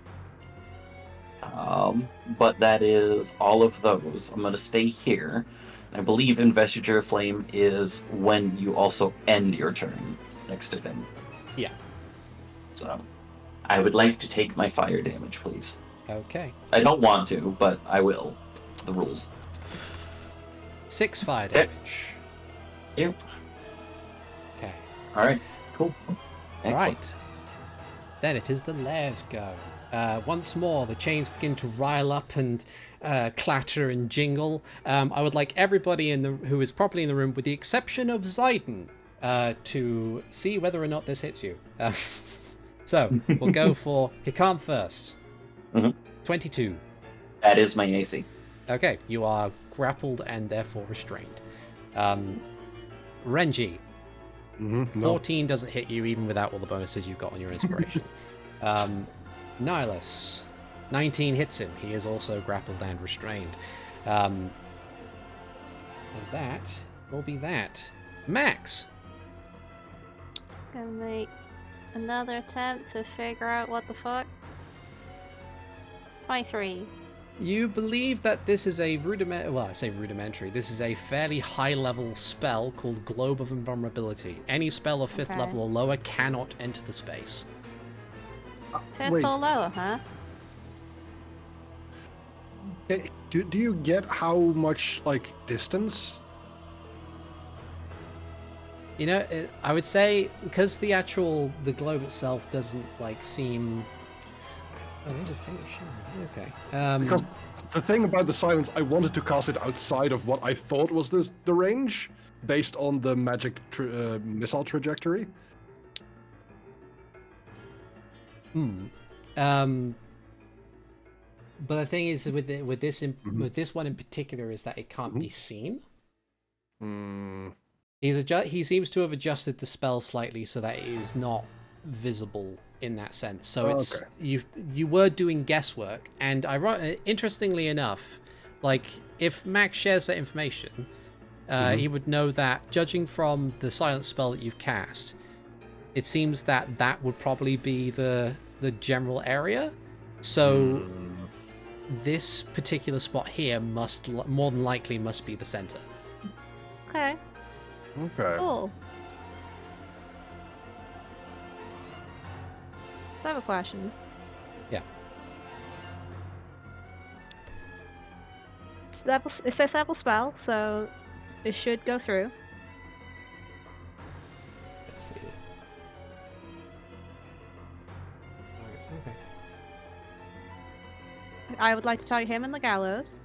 But that is all of those. I'm going to stay here. I believe Investiture of Flame is when you also end your turn next to him. Yeah. So, I would like to take my fire damage, please. Okay. I don't want to, but I will. It's the rules. 6 fire damage. Yep. Okay. Alright, cool. Excellent. Right. Then it is the Lairs go. Once more, the chains begin to rile up and clatter and jingle. I would like everybody who is properly in the room, with the exception of Zayden, to see whether or not this hits you. So, we'll go for Hikan first. Mhm. 22. That is my AC. Okay, you are grappled and therefore restrained. Renji, No. 14 doesn't hit you even without all the bonuses you've got on your inspiration. Nihilus, 19 hits him. He is also grappled and restrained. And that will be that. Max, Gonna make another attempt to figure out what the fuck. 23. you believe that this is a rudimentary. This is a fairly high-level spell called Globe of Invulnerability. Any spell of 5th Okay. level or lower cannot enter the space. 5th Wait, or lower, huh? do you get how much, like, distance? You know, I would say, because the globe itself doesn't, like, seem... Oh, there's a finish. Okay. Because the thing about the silence, I wanted to cast it outside of what I thought was the range, based on the magic missile trajectory. But the thing is with Mhm. with this one in particular is that it can't be seen. Mm, He seems to have adjusted the spell slightly so that it is not visible in that sense. So it's Okay. you were doing guesswork, and interestingly enough, like if Max shares that information, he would know that judging from the silent spell that you've cast, it seems that that would probably be the general area. So this particular spot here must more than likely must be the center. Okay. Okay. Cool. So I have a question. Yeah. It says level spell, so it should go through. Let's see. Okay. I would like to target him in the gallows.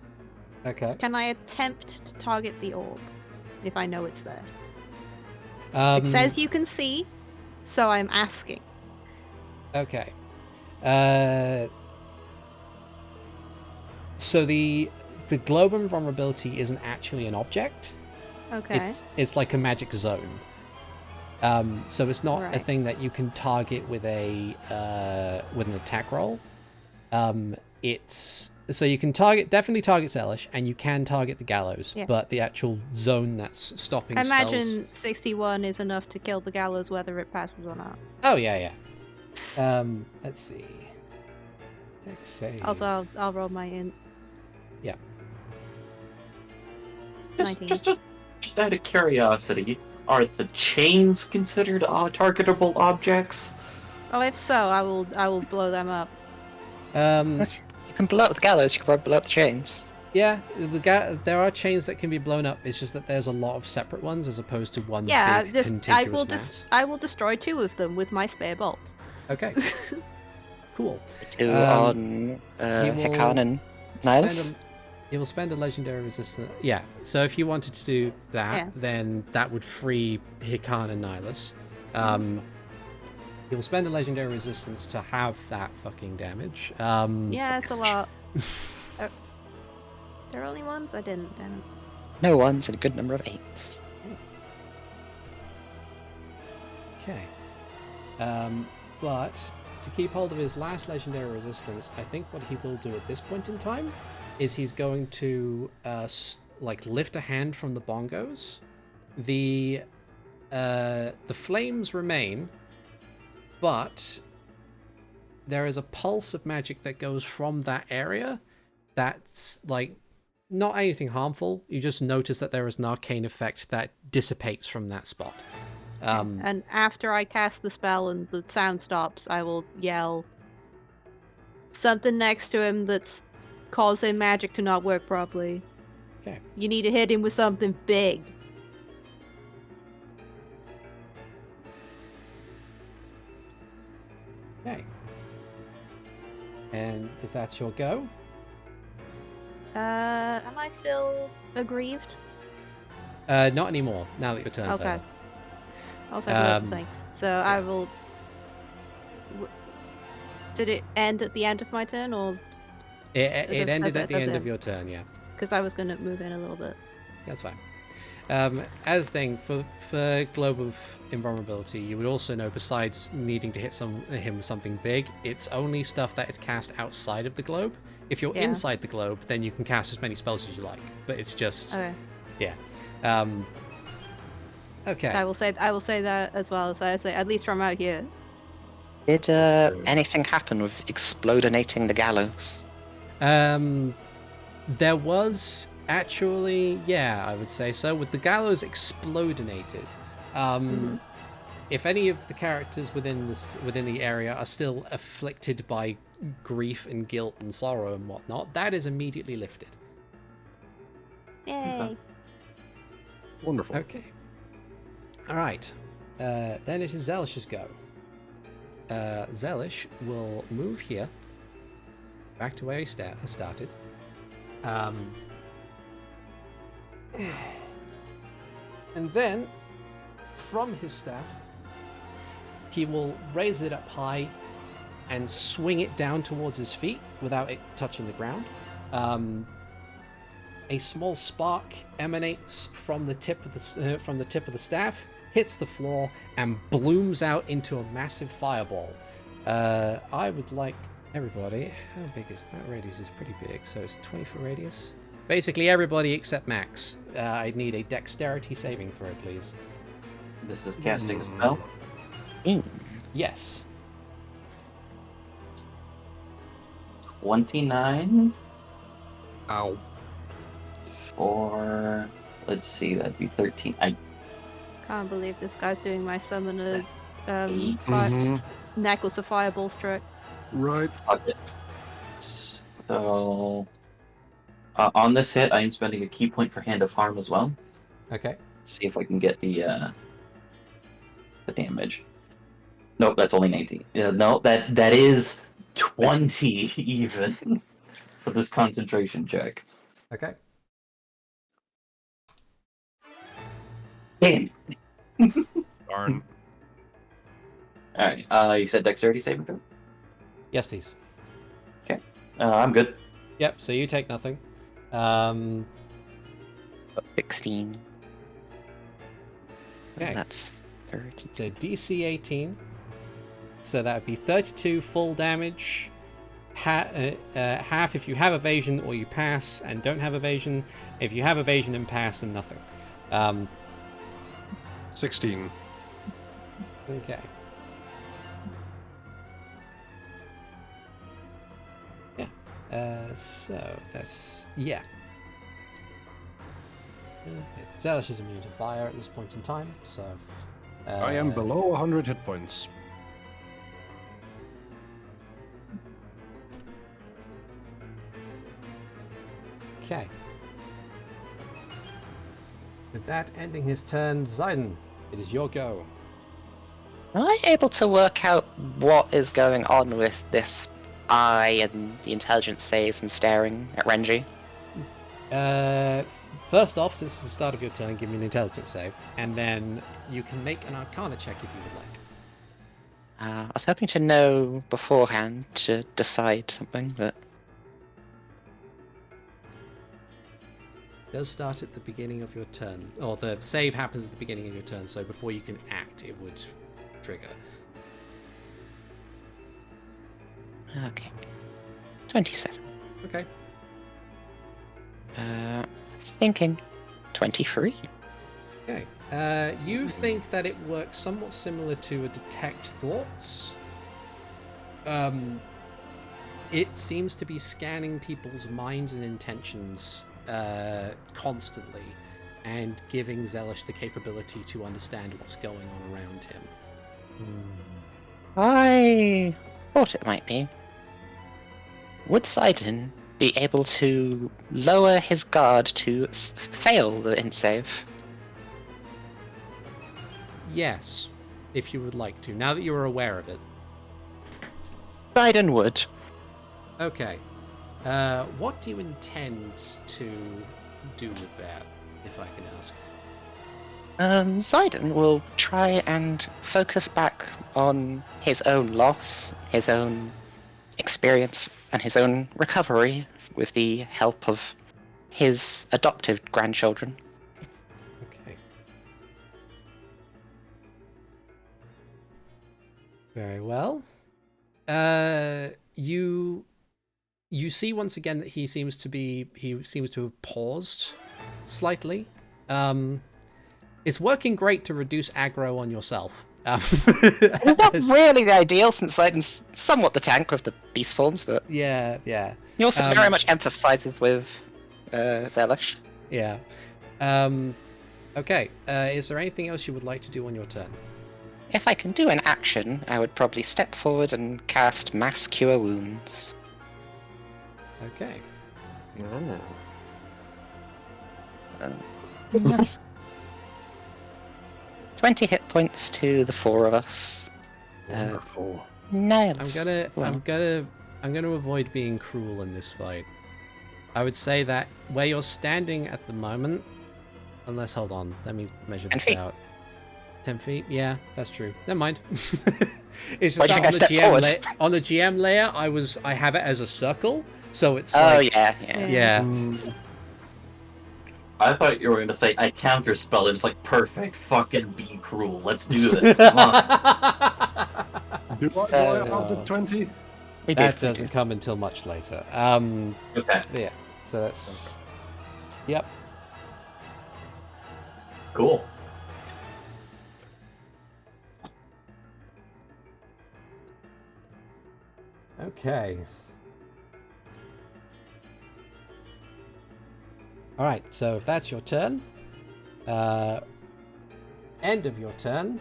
Okay. Can I attempt to target the orb if I know it's there? It It says you can see, so I'm asking. Okay. So the globe of invulnerability isn't actually an object. Okay. It's like a magic zone. So it's not a Right. thing that you can target with an attack roll. It's so you can definitely target Zelish, and you can target the gallows, Yeah. but the actual zone that's stopping I spells. imagine 61 is enough to kill the gallows whether it passes or not. Oh yeah. Let's see. Dex save. Also, I'll roll my int. Yeah. 19. Just out of curiosity, are the chains considered targetable objects? Oh, if so, I will blow them up. You can blow up the gallows, you can probably blow up the chains. Yeah, there are chains that can be blown up. It's just that there's a lot of separate ones as opposed to one Yeah, big just contiguous mass. I will destroy 2 of them with my spare bolts. Okay, cool. Two on Hikan and Nihilus. He will spend a legendary resistance. Yeah, so if you wanted to do that, then that would free Hikan and Nihilus. He will spend a legendary resistance to have that fucking damage. Yeah, it's a lot. There are only ones? I didn't. No ones and a good number of 8s. Okay. But to keep hold of his last legendary resistance, I think what he will do at this point in time is he's going to lift a hand from the bongos. The flames remain, but there is a pulse of magic that goes from that area that's like not anything harmful. You just notice that there is an arcane effect that dissipates from that spot. And after I cast the spell and the sound stops, I will yell something next to him that's causing magic to not work properly. Okay. You need to hit him with something big. Okay. And if that's your go, Am I still aggrieved? not anymore. Now that your turn's Okay. over. I also have another thing. So I will. Did it end at the end of my turn, or It does- ended does at it- the does end it? of your turn, yeah. because I was gonna move in a little bit? That's fine. As thing for Globe of Invulnerability, you would also know, besides needing to hit him with something big, it's only stuff that is cast outside of the globe. If you're Yeah. inside the globe, then you can cast as many spells as you like. But it's just Okay. yeah. Okay. So I will say that as well as I say, at least from out here. Did anything happen with explodinating the gallows? There was actually, yeah, I would say so. With the gallows explodinated, if any of the characters within the area are still afflicted by grief and guilt and sorrow and whatnot, that is immediately lifted. Yay! Wonderful. Okay. All right. Then it is Zelish's go. Zelish will move here, back to where he started. And then, from his staff, he will raise it up high and swing it down towards his feet without it touching the ground. A small spark emanates from the tip of the staff, hits the floor, and blooms out into a massive fireball. I would like everybody. How big is that? Radius is pretty big, so it's 20-foot radius. Basically, everybody except Max. I need a dexterity saving throw, please. This is casting a spell. Yes. 29. Ow. Or let's see, that'd be 13. Can't believe this guy's doing my summoner Eight. necklace of fireballs trick. Right. Fuck it. So on this hit, I am spending a key point for Hand of Harm as well. Okay. See if I can get the damage. Nope, that's only 19. No, that is 20 even for this concentration check. Okay. Damn. Darn. Alright, you said dexterity saving throw? Yes, please. I'm good. Yep. So you take nothing. 16. Okay. That's 30. It's a DC 18. So that would be 32 full damage. Half if you have evasion or you pass and don't have evasion. If you have evasion and pass, then nothing. 16. Okay. Yeah. So that's yeah. Zelish is immune to fire at this point in time, so. I am below 100 hit points. Okay. With that ending his turn, Zayden, it is your go. Am I able to work out what is going on with this eye and the intelligence saves and staring at Renji? First off, since it's the start of your turn, give me an intelligence save, and then you can make an Arcana check if you would like. I was hoping to know beforehand to decide something, but It does start at the beginning of your turn, or the save happens at the beginning of your turn, so before you can act, it would trigger. okay. 27. Okay. Thinking 23. Okay. You think that it works somewhat similar to a detect thoughts. It seems to be scanning people's minds and intentions constantly, and giving Zelish the capability to understand what's going on around him. I thought it might be. Would Sidon be able to lower his guard to fail the int save? Yes, if you would like to, now that you're aware of it. Sidon would. Okay. What do you intend to do with that, if I can ask? Sidon will try and focus back on his own loss, his own experience, and his own recovery with the help of his adoptive grandchildren. Okay. Very well. You see once again that he seems to have paused slightly. It's working great to reduce aggro on yourself. It's not really the ideal, since Sidon's somewhat the tank with the beast forms, but Yeah. he also very much emphasizes with Zelish. Yeah. Okay. Is there anything else you would like to do on your turn? If I can do an action, I would probably step forward and cast Mass Cure Wounds. Okay. Yes. 20 hit points to the four of us. Wonderful. Nails. I'm gonna avoid being cruel in this fight. I would say that where you're standing at the moment, unless hold on, let me measure this 10 feet. out. 10 feet. Yeah, that's true. Never mind. It's Why just do you that think I stepped forward? on the GM layer, I have it as a circle, so it's Oh like yeah. yeah. I thought you were going to say I counterspell, and it's like perfect. Fucking be cruel. Let's do this. Come on. Do I add the 20? We That did. doesn't come until much later. Okay. Yeah. So that's yep. Cool. Okay. All right. So if that's your turn, end of your turn.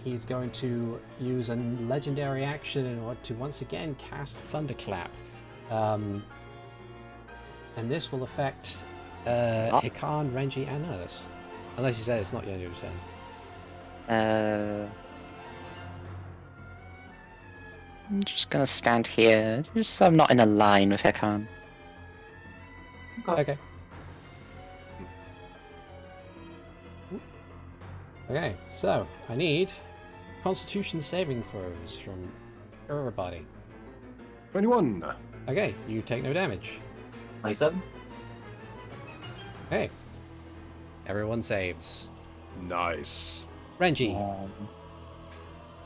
He's going to use a legendary action in order to once again cast Thunderclap. And this will affect Hikan, Renji, and Alice. Unless you say it's not your end of your turn. I'm just gonna stand here, just so I'm not in a line with Hikan. Okay. Okay, so I need Constitution saving throws from everybody. 21. Okay, you take no damage. 27. Okay. Everyone saves. Nice. Renji,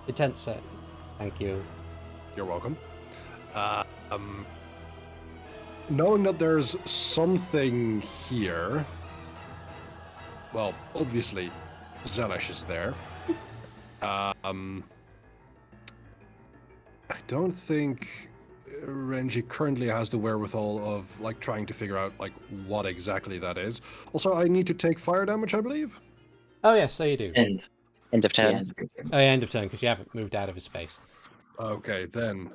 intense set. Thank you. You're welcome. Knowing that there's something here, well, obviously, Zelish is there. I don't think Renji currently has the wherewithal of like trying to figure out like what exactly that is. Also, I need to take fire damage, I believe. Oh yes, so you do. End. End of The turn. end of your turn. Oh, yeah, end of turn because you haven't moved out of his space. Okay, then.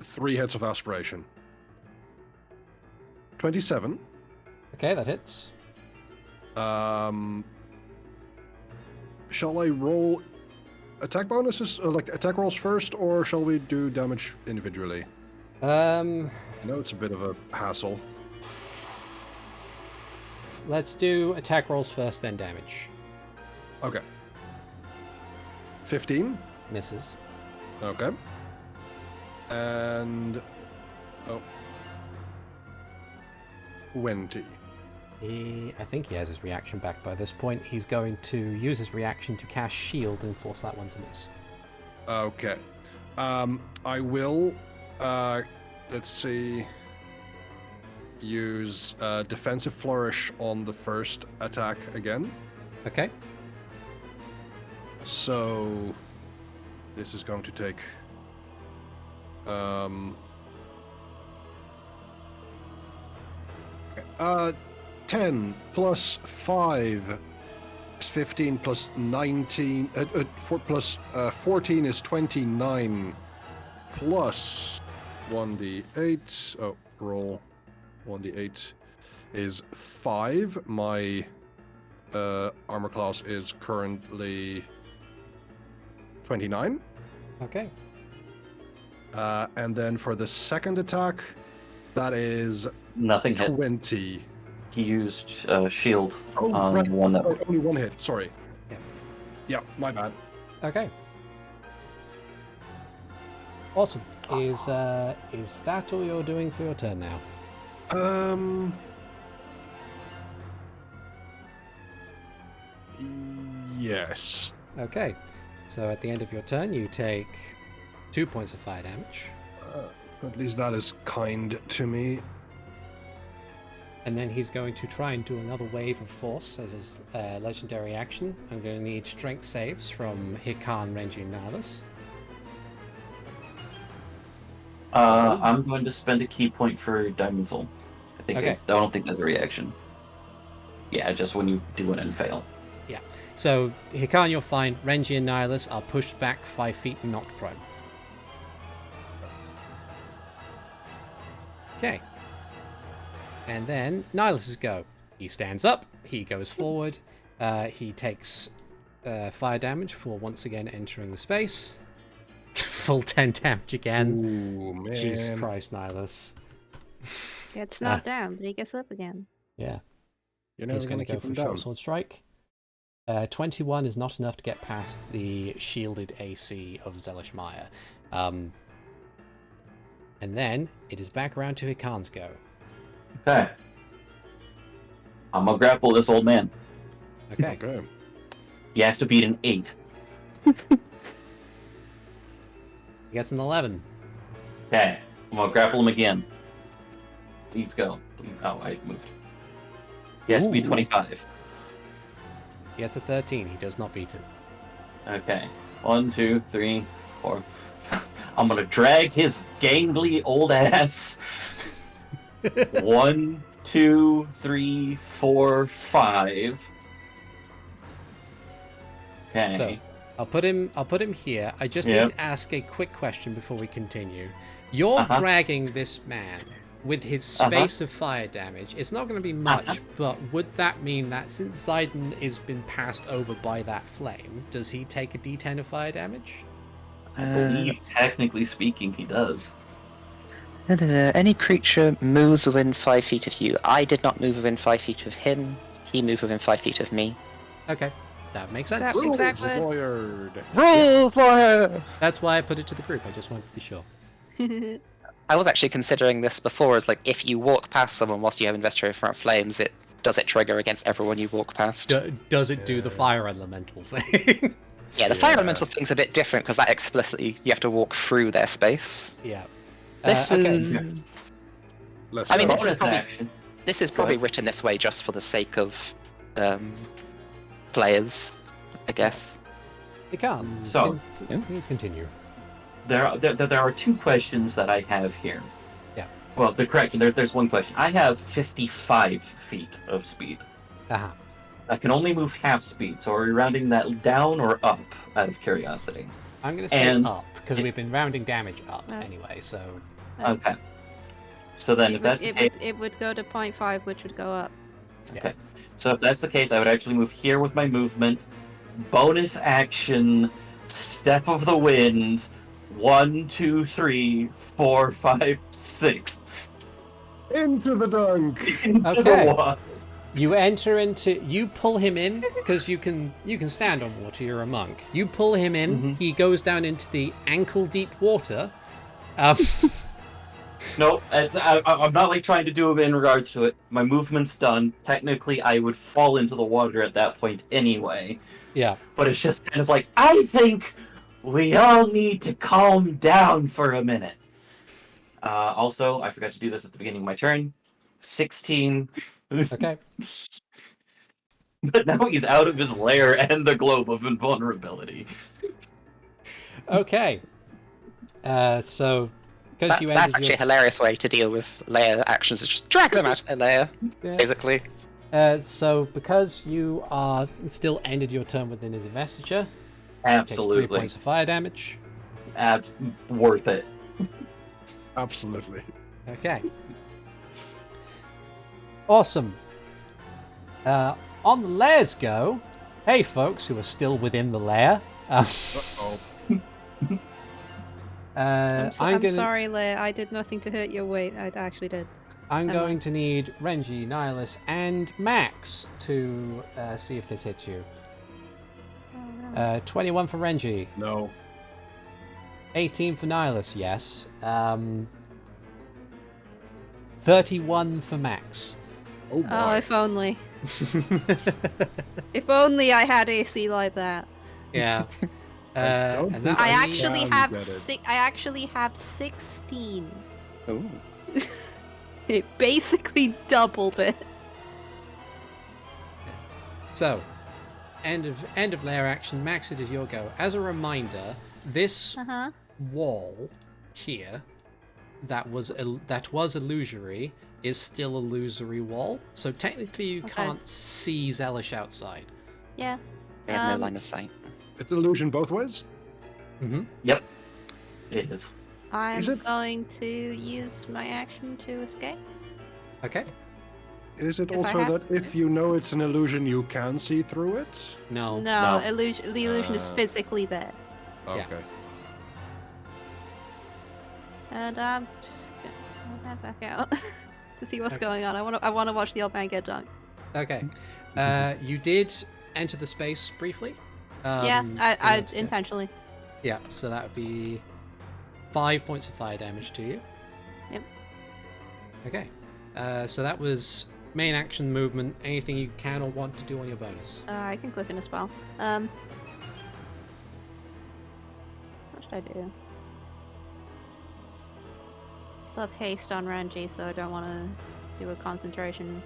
3 hits of aspiration. 27. Okay, that hits. Shall I roll attack bonuses, like attack rolls first, or shall we do damage individually? I know it's a bit of a hassle. Let's do attack rolls first, then damage. Okay. 15. Misses. Okay. And 20. I think he has his reaction back by this point. He's going to use his reaction to cast shield and force that one to miss. Okay. I will, let's see, use defensive flourish on the first attack again. Okay. So this is going to take 10 plus 5 is 15 plus 19 plus 14 is 29 plus 1d8. Oh, roll 1d8 is 5. My armor class is currently 29. Okay. And then for the second attack, that is Nothing hit. 20. He used shield Oh, on right. the one that. Only one hit. Sorry. Yeah. Yeah, my bad. Okay. Awesome. Is that all you're doing for your turn now? Yes. Okay. So at the end of your turn, you take 2 points of fire damage. At least that is kind to me. And then he's going to try and do another wave of force as his legendary action. I'm going to need strength saves from Hikan, Renji, and Nihilus. I'm going to spend a key point for Diamond Soul. I think. Okay. I don't think there's a reaction. Yeah, just when you do it and fail. Yeah. So Hikan, you're fine. Renji and Nihilus are pushed back 5 feet and knocked prone. Okay. And then Nihilus' go. He stands up. He goes forward. He takes fire damage for once again entering the space. Full 10 damage again. Ooh, man. Jesus Christ, Nihilus. Gets knocked down, but he gets up again. Yeah. You're He's never going going to to go keep for him a short down. sword strike. 21 is not enough to get past the shielded AC of Zelish Maya. And then it is back around to Hikan's go. Okay. I'm gonna grapple this old man. Okay. Okay. He has to beat an 8. He gets an 11. Okay. I'm gonna grapple him again. Please go. Oh, I moved. He has to be Ooh. 25. He gets a 13. He does not beat it. Okay. 1, 2, 3, 4. I'm gonna drag his gangly old ass. 1, 2, 3, 4, 5. Okay. So I'll put him here. I just Yep. need to ask a quick question before we continue. You're dragging this man with his space of fire damage. It's not going to be much, but would that mean that since Zidon has been passed over by that flame, does he take a D10 of fire damage? I believe, technically speaking, he does. Any creature moves within 5 feet of you. I did not move within 5 feet of him. He moved within 5 feet of me. Okay, that makes sense. That- Rules Exactly. lawyered. Roll for That's why I put it to the group. I just wanted to be sure. I was actually considering this before as like if you walk past someone whilst you have Investigate Front Flames, does it trigger against everyone you walk past? Does it do the fire elemental thing? Yeah, the fire elemental thing's a bit different because that explicitly you have to walk through their space. Yeah. This okay. is. Let's I mean, go. this is Bonus probably action. this is probably written this way just for the sake of players, I guess. You can. So- Please continue. There are 2 questions that I have here. Yeah. Well, the correction. There's one question. I have 55 feet of speed. Aha. I can only move half speed, so are we rounding that down or up out of curiosity? I'm going to say And up because it- we've been rounding damage up Uh, anyway. So Okay. So then, if that's the case, it would go to 0.5, which would go up. okay. So if that's the case, I would actually move here with my movement. Bonus action, step of the wind. 1, 2, 3, 4, 5, 6. Into the dunk. Into Okay. the water. you pull him in because you can stand on water. You're a monk. You pull him in. He goes down into the ankle deep water. No, I'm not like trying to do it in regards to it. My movement's done. Technically, I would fall into the water at that point anyway. Yeah. But it's just kind of like, I think we all need to calm down for a minute. Also, I forgot to do this at the beginning of my turn. 16. Okay. But now he's out of his lair and the globe of invulnerability. Okay. So because you That's ended actually your a hilarious way to deal with layer actions, is just drag them out of their layer, Yeah. basically. So because you are still ended your turn within his investiture, take 3 Absolutely. points of fire damage. Worth it. Absolutely. Okay. Awesome. On the lairs go. Hey, folks who are still within the lair. Uh-oh. I'm gonna, sorry, Leia. I did nothing to hurt your weight. I actually did. I'm Am I? going to need Renji, Nihilus, and Max to see if this hits you. 21 for Renji, No. 18 for Nihilus, yes. 31 for Max. Oh boy. Oh, if only. If only I had AC like that. Yeah. don't And think that I Yeah, actually you have get it. I actually have 16. Ooh. It basically doubled it. So, end of layer action. Max, it is your go. As a reminder, this Uh-huh. wall here that was illusory is still illusory wall. So technically, you Okay. can't see Zelish outside. Yeah. We have no Um, line of sight. It's an illusion both ways? Mm-hmm. Yep. It is. I'm Is it- going to use my action to escape. Okay. Is it Yes, I also have- that if you know it's an illusion, you can see through it? No. No, No. the illusion is physically there. Yeah. Okay. And I'm just gonna pull that back out. to see what's going on. I want to watch the old man get drunk. Okay. You did enter the space briefly. Yeah, I intentionally. Yeah, so that would be 5 points of fire damage to you. Yep. Okay. So that was main action movement. Anything you can or want to do on your bonus? I can click in a spell. What should I do? Still have haste on Renji, so I don't want to do a concentration.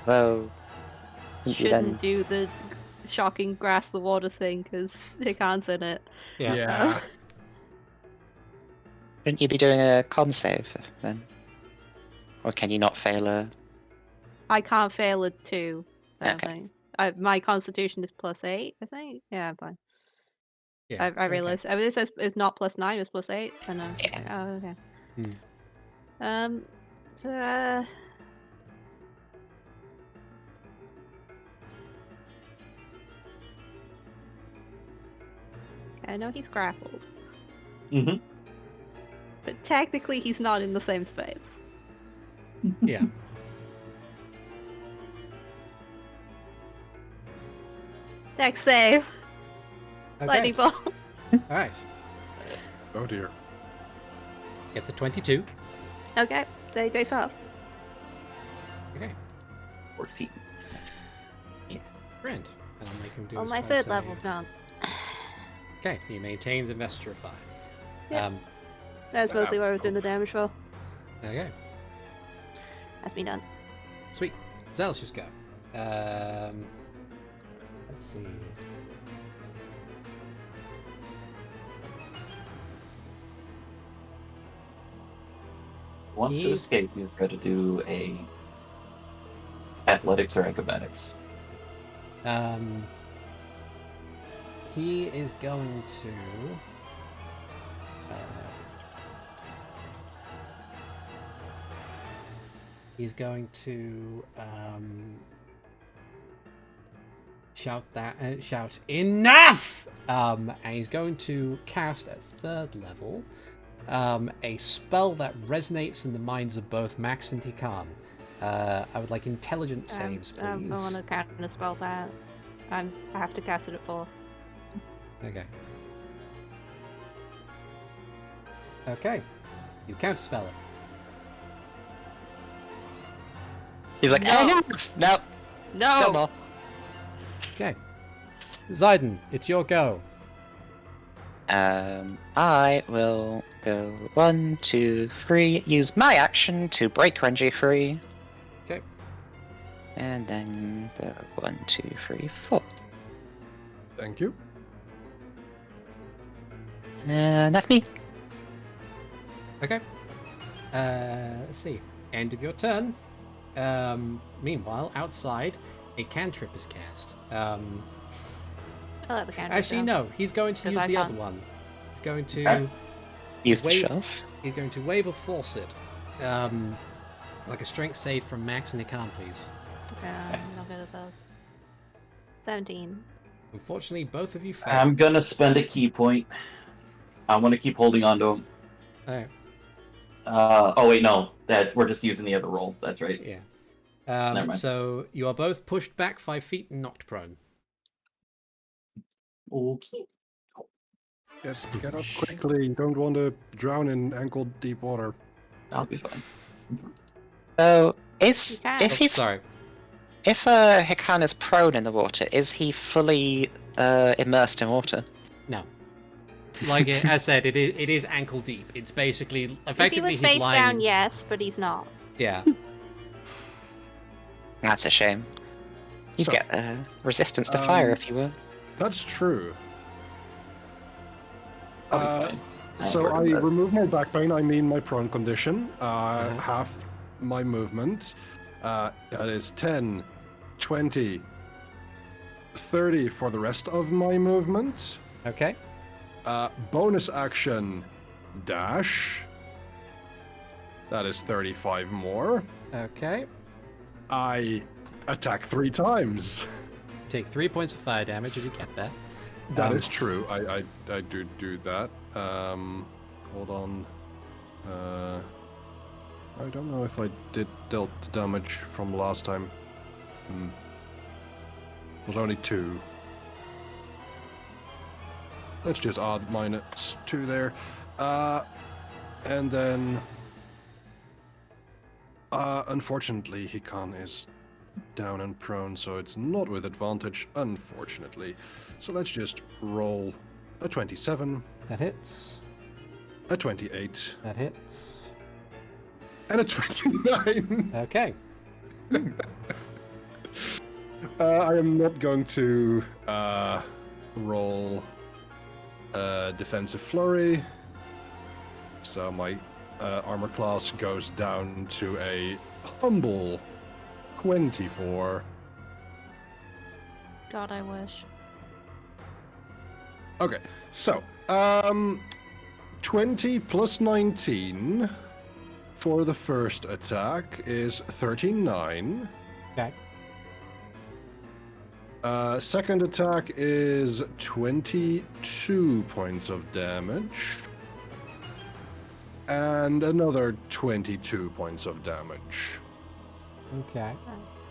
Well, Shouldn't do the shocking grass the water thing because Hikan's in it. Yeah. Shouldn't you be doing a con save then? Or can you not fail a... I can't fail a 2. I Okay. think. My constitution is +8, I think. Yeah, I'm fine. Yeah. I realized. I mean, it says it's not +9, it's +8. And I'm just Yeah. like, oh, okay. Hmm. I know he's grappled. Mm-hmm. But technically, he's not in the same space. Yeah. Dex save. Okay. Lightning bolt. All right. Oh dear. It's a 22. Okay, they dice off. Okay. 14. Grand. And I'll make him do So his my con third save. level's done. Okay. He maintains Investiture of Fire. Yep. That's mostly where I was doing the okay. damage roll. Okay. That's me done. Sweet. Zealous, just go. Let's see. Wants to escape, he's got to do a athletics or acrobatics. He is going to. He's going to shout enough, and he's going to cast at 3rd level a spell that resonates in the minds of both Max and Hikan. I would like intelligence saves, please. I want to cast a spell that. I have to cast it at 4th. Okay. Okay. You counterspell it. He's like, No. oh no! No! Still more. Okay. Zayden, it's your go. I will go 1, 2, 3, use my action to break Renji free. Okay. And then go 1, 2, 3, 4. Thank you. And that's me. Okay. Let's see. End of your turn. Meanwhile, outside, a cantrip is cast. I like the cantrip. Actually, no. He's going to 'Cause use I the can't. other one. He's going to Okay. Use the Wait. shove. He's going to wave or force it. Like a strength save from Max and Hikan, please. I'm not good at those. 17. Unfortunately, both of you fail. I'm gonna spend a key point. I want to keep holding on to him. Alright. Oh wait, no. That we're just using the other roll. That's right. Yeah. Never mind. So you are both pushed back 5 feet and knocked prone. Okay. Get up quickly. You don't want to drown in ankle-deep water. I'll be fine. So, You if can. he's Sorry. if Hikan is prone in the water, is he fully immersed in water? No. Like I said, it is ankle deep. It's basically If he effectively was he's face lying. down, yes, but he's not. Yeah. That's a shame. You'd So, get resistance to fire if you were. That's true. I'll be fine. So I worry about it. remove my back pain, I mean my prone condition. Half my movement. That is 10, 20, 30 for the rest of my movement. Okay. Bonus action, dash. That is 35 more. Okay. I attack 3 times. Take 3 points of fire damage if you get that. That is true. I do that. Hold on. I don't know if I dealt the damage from last time. It was only 2. Let's just add -2 there. And then unfortunately Hikan is down and prone, so it's not with advantage, unfortunately. So let's just roll a 27. That hits. A 28. That hits. And a 29. Okay. I am not going to roll a defensive flurry. So my armor class goes down to a humble 24. God, I wish. Okay, so 20 plus 19 for the first attack is 39. Okay. Second attack is 22 points of damage. And another 22 points of damage. Okay. Nice.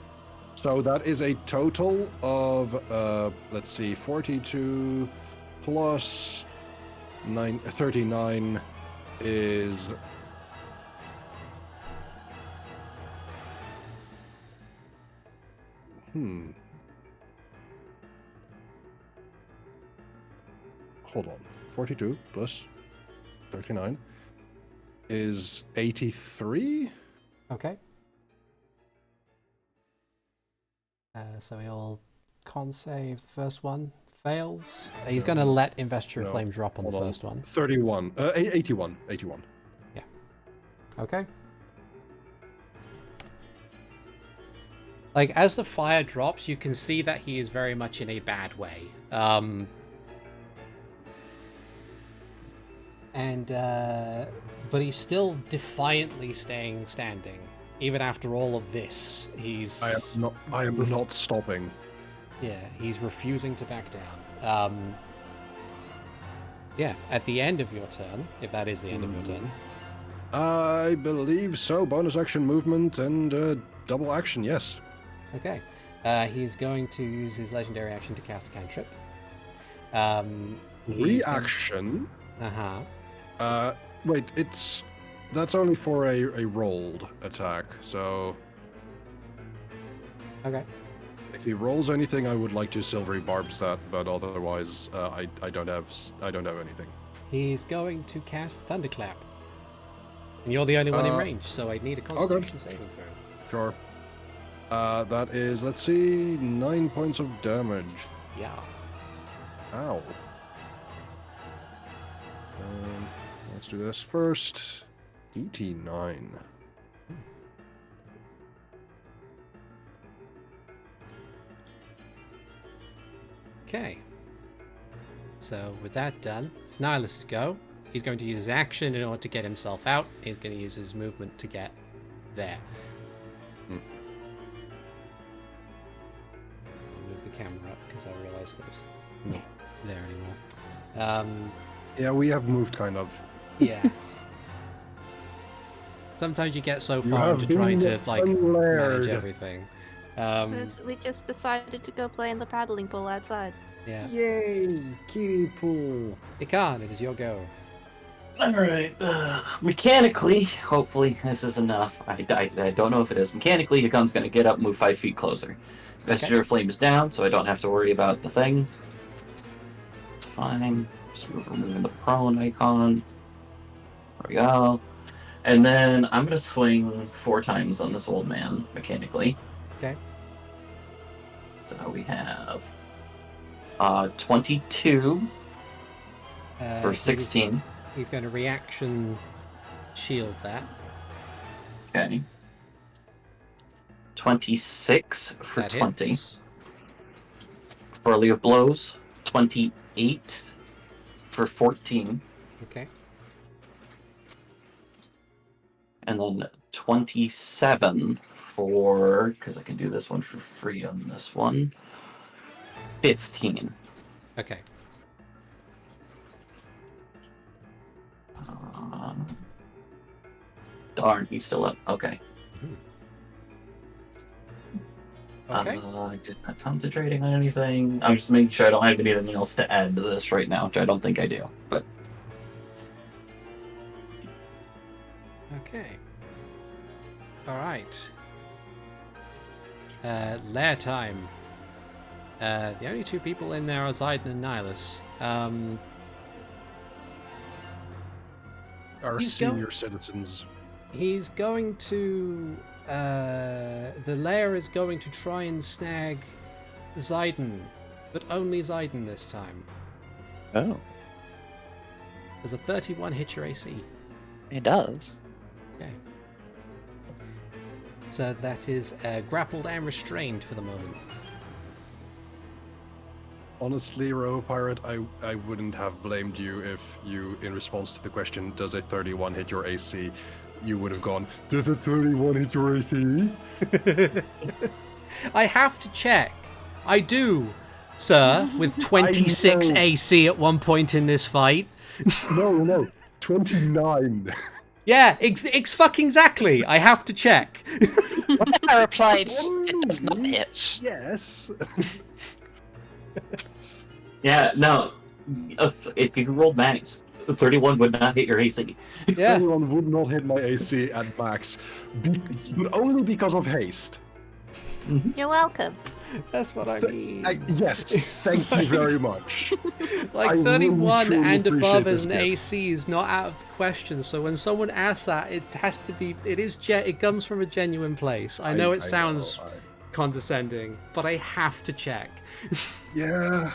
So that is a total of, let's see, 42 plus 39 is... Hold on. 42 plus 39 is 83? Okay. So he'll con save the first one. Fails. He's going to let Investiture of Flame drop on the first one. 31. 81. 81. Yeah. Okay. Like, as the fire drops, you can see that he is very much in a bad way. But he's still defiantly staying standing. Even after all of this, he's... I am not stopping. Yeah, he's refusing to back down. Yeah, at the end of your turn, if that is the end of your turn. I believe so. Bonus action movement and double action, yes. Okay. He's going to use his legendary action to cast a cantrip. Reaction? Uh-huh. Wait, that's only for a rolled attack, so... Okay. If he rolls anything, I would like to silvery barbs that, but otherwise, I don't have anything. He's going to cast Thunderclap. And you're the only one in range, so I'd need a Constitution saving throw. Sure. That is, let's see, 9 points of damage. Yeah. Ow. Let's do this first. 89. Okay. So with that done, it's Nihilus' go. He's going to use his action in order to get himself out. He's going to use his movement to get there. I'll move the camera up because I realized that it's not there anymore. Yeah, we have moved kind of. Yeah. Sometimes you get so far into trying to manage everything. We just decided to go play in the paddling pool outside. Yeah. Yay! Kiddie pool! Hikan, it is your go. Alright, mechanically, hopefully this is enough. I don't know if it is. Mechanically, Hikan's gonna get up, move 5 feet closer. Vesture of Flame is down, so I don't have to worry about the thing. It's fine. Just removing the prone icon. There we go. And then I'm gonna swing 4 times on this old man, mechanically. Okay. So we have 22 for 16. He's going to reaction shield that. Okay. 26 for That 20. hits. Furley of Blows. 28 for 14. Okay. And then 27 for, because I can do this one for free on this one, 15. Okay. Darn, he's still up. Okay. Okay. Just not concentrating on anything. I'm just making sure I don't have anything else to add to this right now, which I don't think I do. But Okay. All right. Lair time. The only two people in there are Zayden and Nihilus. Our He's senior citizens. He's going to... the Lair is going to try and snag Zayden, but only Zayden this time. Oh, There's a 31 hit your AC. it does. Okay. So that is grappled and restrained for the moment. Honestly, Row Pirate, I wouldn't have blamed you if you, in response to the question, does a 31 hit your AC, you would have gone, does a 31 hit your AC? I have to check. I do, sir, with 26 AC at one point in this fight. No, 29. Yeah, fucking exactly. I have to check. I replied, it does not hit. Yes. yeah, no. If you rolled max, 31 would not hit your AC. Yeah. 31 would not hit my AC at max, only because of haste. You're welcome. That's what I mean. Yes, thank you very much. Like I 31 really, truly and above appreciate as an this gift. AC is not out of the question. So when someone asks that, it has to be. It comes from a genuine place. I know it sounds condescending, but I have to check. Yeah.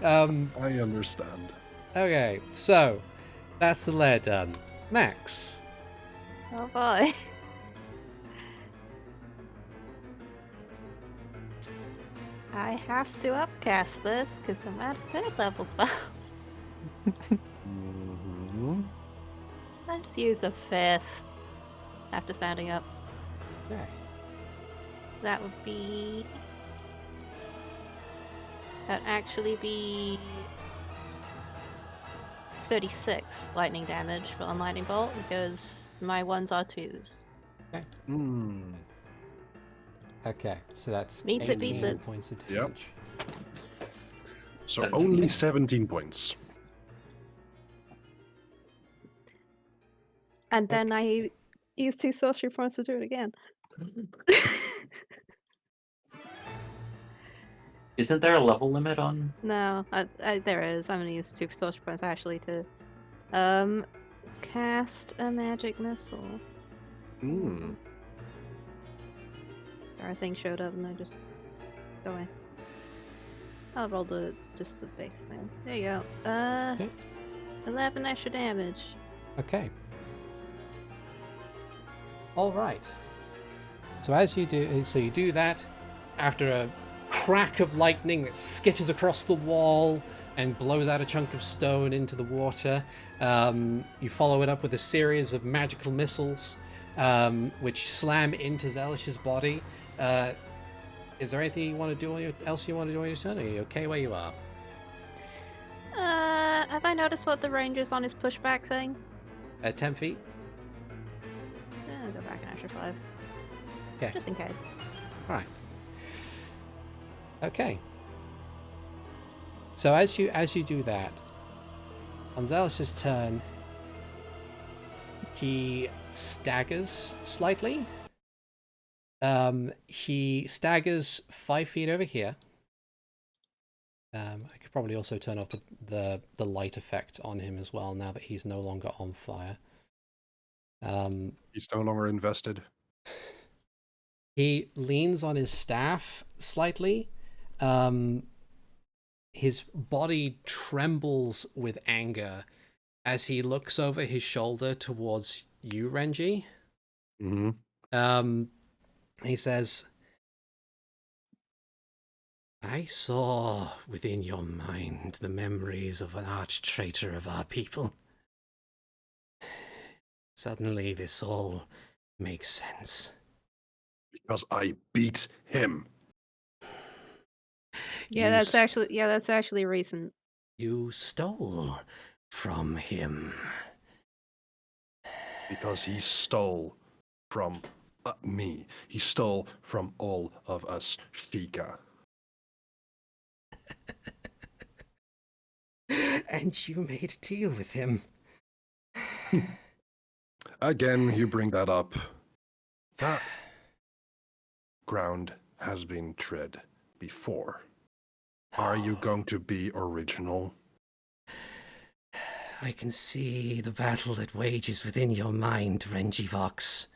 I understand. Okay, so that's the lair done. Max. Oh boy. I have to upcast this because I'm out of third level spells. Mm-hmm. Let's use a fifth after standing up. Okay. That would be... That'd actually be 36 lightning damage for lightning bolt because my ones are twos. Okay, so that's Beats 18 it, beats it. points of Yep. damage. So Okay. only 17 points. And then I use 2 sorcery points to do it again. Isn't there a level limit on? No, there is. I'm gonna use 2 sorcery points actually to cast a magic missile. Sorry, thing showed up and I just go away. I'll roll just the base thing. There you go. Okay. 11 extra damage. Okay. All right. So as you do that, after a crack of lightning that skitters across the wall and blows out a chunk of stone into the water, you follow it up with a series of magical missiles, which slam into Zelish's body. Is there anything you want to do else you want to do on your turn? Or are you okay where you are? Have I noticed what the range is on his pushback thing? 10 feet? I'll go back an extra 5. Okay. Just in case. All right. Okay. So as you do that, on Zelish's turn, he staggers slightly. He staggers 5 feet over here. I could probably also turn off the light effect on him as well now that he's no longer on fire. He's no longer invested. He leans on his staff slightly. His body trembles with anger as he looks over his shoulder towards you, Renji. Mm-hmm. He says, I saw within your mind the memories of an arch-traitor of our people. Suddenly this all makes sense. Because I beat him. Yeah, that's actually recent. You stole from him. Because he stole from me. He stole from all of us, Shika. And you made a deal with him. Again, you bring that up. That ground has been tread before. Are you going to be original? I can see the battle that wages within your mind, Renji Vox.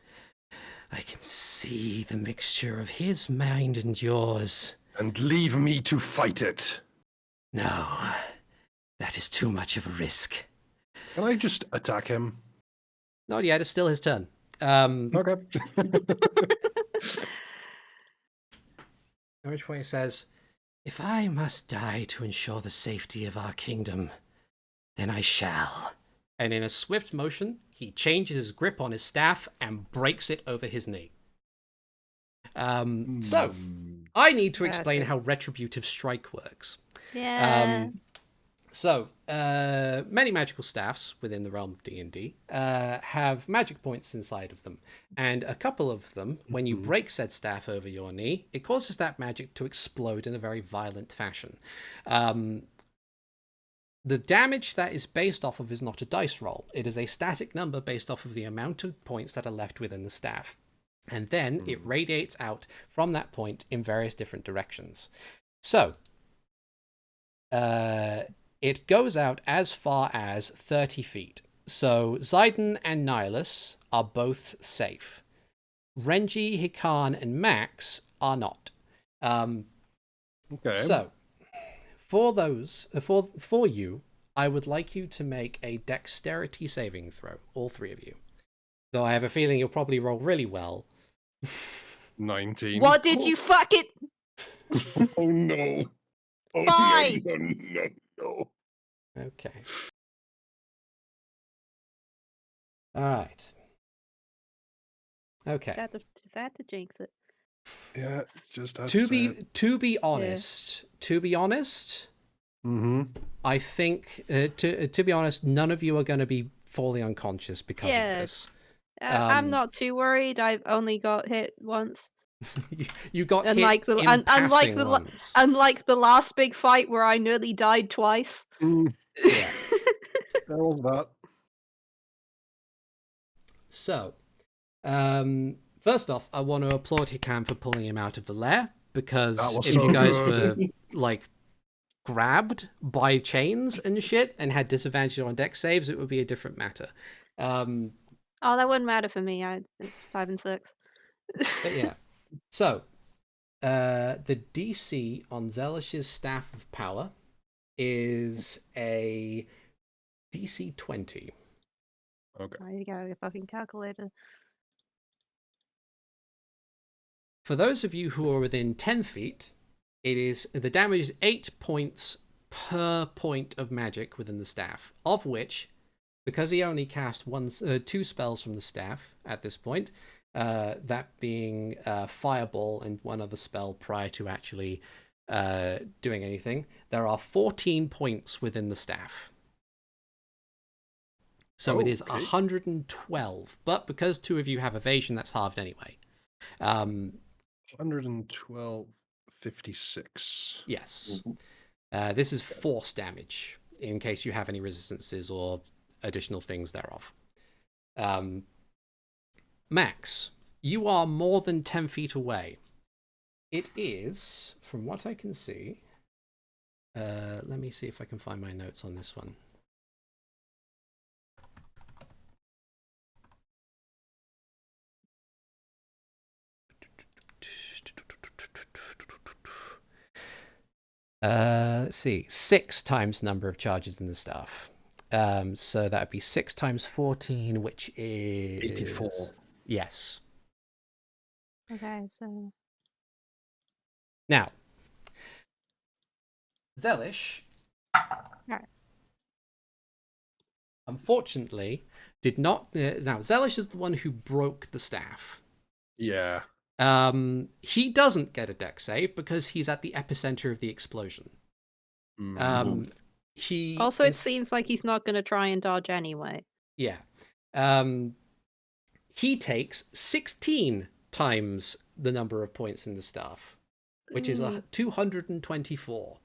I can see the mixture of his mind and yours. And leave me to fight it. No, that is too much of a risk. Can I just attack him? Not yet, it's still his turn. Okay. Ridgeway says, if I must die to ensure the safety of our kingdom, then I shall. And in a swift motion, he changes his grip on his staff and breaks it over his knee. So, I need to explain how Retributive Strike works. Yeah. Many magical staffs within the realm of D&D have magic points inside of them. And a couple of them, when you break said staff over your knee, it causes that magic to explode in a very violent fashion. The damage that is based off of is not a dice roll. It is a static number based off of the amount of points that are left within the staff. And then it radiates out from that point in various different directions. So, it goes out as far as 30 feet. So Zidon and Nihilus are both safe. Renji, Hikan, and Max are not. Okay. So, for those, for you, I would like you to make a dexterity saving throw, all three of you. Though I have a feeling you'll probably roll really well. 19. What did you fucking... Oh no. Oh Fine. no. Okay. All right. Okay. Just had to jinx it. Yeah, just has To be honest, Mm-hmm. I think to be honest, none of you are going to be fully unconscious because of this. I'm not too worried. I've only got hit once. You got Unlike hit the- in un- unlike passing the- once. Unlike the last big fight where I nearly died twice. Yeah. There was that. So, first off, I want to applaud Hikan for pulling him out of the lair, because That was if so you guys good. were like grabbed by chains and shit and had disadvantage on dex saves, it would be a different matter. Oh, that wouldn't matter for me. It's 5 and 6. But yeah. So, the DC on Zelish's Staff of Power is a DC 20. Okay. There you go, your fucking calculator. For those of you who are within 10 feet, the damage is 8 points per point of magic within the staff, of which, because he only cast 2 spells from the staff at this point, that being Fireball and one other spell prior to actually doing anything, there are 14 points within the staff. So it is 112, but because 2 of you have evasion, that's halved anyway. 112, 56. Yes. This is force damage, in case you have any resistances or additional things thereof. Max, you are more than 10 feet away. It is, from what I can see... let me see if I can find my notes on this one. Let's see, 6 times number of charges in the staff. So that would be 6 times 14, which is 84. Yes. Okay, so... Now, Zelish, Alright. unfortunately, did not... now, Zelish is the one who broke the staff. Yeah. He doesn't get a dex save because he's at the epicenter of the explosion. He Also, it seems like he's not going to try and dodge anyway. Yeah. he takes 16 times the number of points in the staff, which is 224.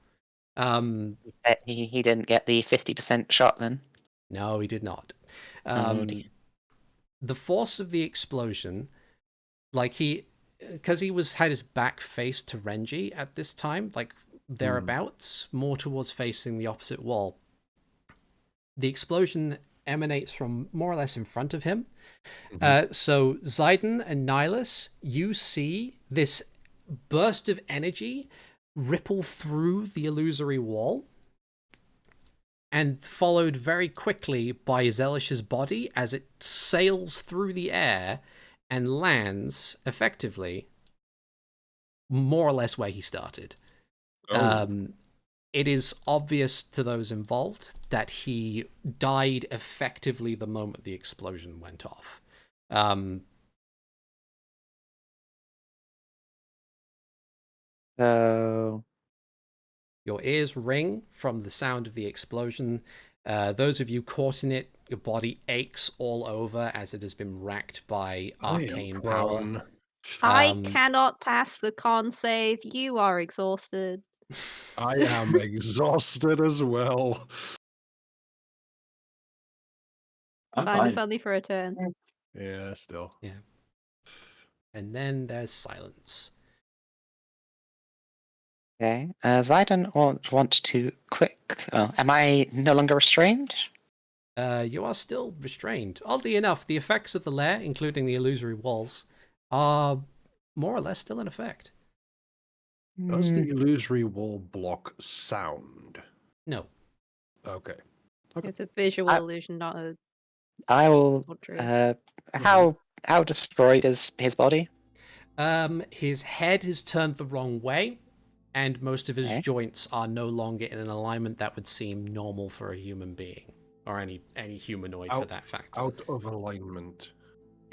Bet he didn't get the 50% shot then. No, he did not. Oh dear. The force of the explosion, like because he had his back faced to Renji at this time, like thereabouts, more towards facing the opposite wall. The explosion emanates from more or less in front of him. So Zidane and Nihilus, you see this burst of energy ripple through the illusory wall, and followed very quickly by Zelish's body as it sails through the air and lands effectively more or less where he started. It is obvious to those involved that he died effectively the moment the explosion went off. So Your ears ring from the sound of the explosion. Those of you caught in it, your body aches all over as it has been racked by arcane power. I cannot pass the con save. You are exhausted. I am exhausted as well. It's I'm fine. fine. It's only for a turn. Yeah, still. Yeah. And then there's silence. okay, Zidane want to quick. Am I no longer restrained? You are still restrained. Oddly enough, the effects of the lair, including the illusory walls, are more or less still in effect. Does the illusory wall block sound? No. Okay. It's a visual illusion, not a I will. portrait. How destroyed is his body? His head is turned the wrong way, and most of his Okay. joints are no longer in an alignment that would seem normal for a human being, or any humanoid for that factor. Out of alignment.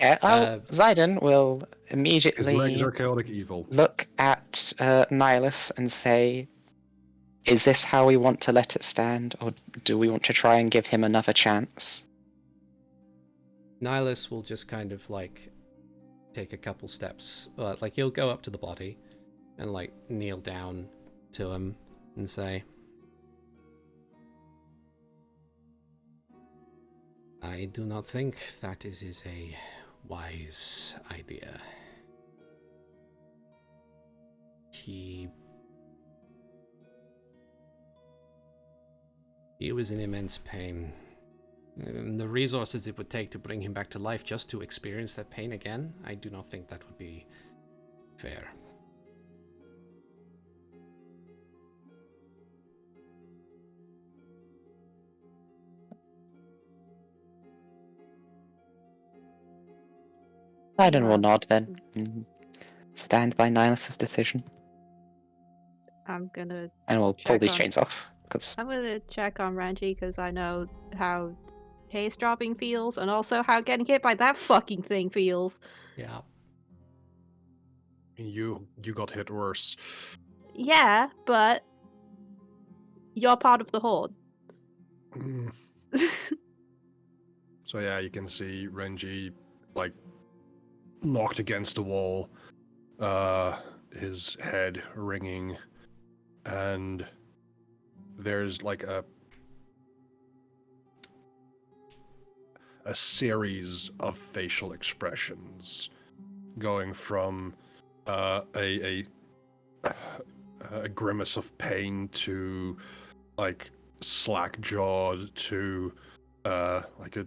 Zidane will His legs immediately are chaotic evil. look at Nihilus and say, "Is this how we want to let it stand, or do we want to try and give him another chance?" Nihilus will just kind of like take a couple steps, like he'll go up to the body and like kneel down to him and say, I do not think that is a wise idea. He was in immense pain. The resources it would take to bring him back to life just to experience that pain again, I do not think that would be fair. Zidane will nod then. Stand by Nihilus' decision. I'm gonna And we'll pull check these on- chains off. Because I'm gonna check on Renji because I know how haze dropping feels, and also how getting hit by that fucking thing feels. Yeah. You got hit worse. Yeah, but you're part of the horde. So yeah, you can see Renji like knocked against the wall, his head ringing, and there's like a series of facial expressions going from a grimace of pain to like slack jawed to like a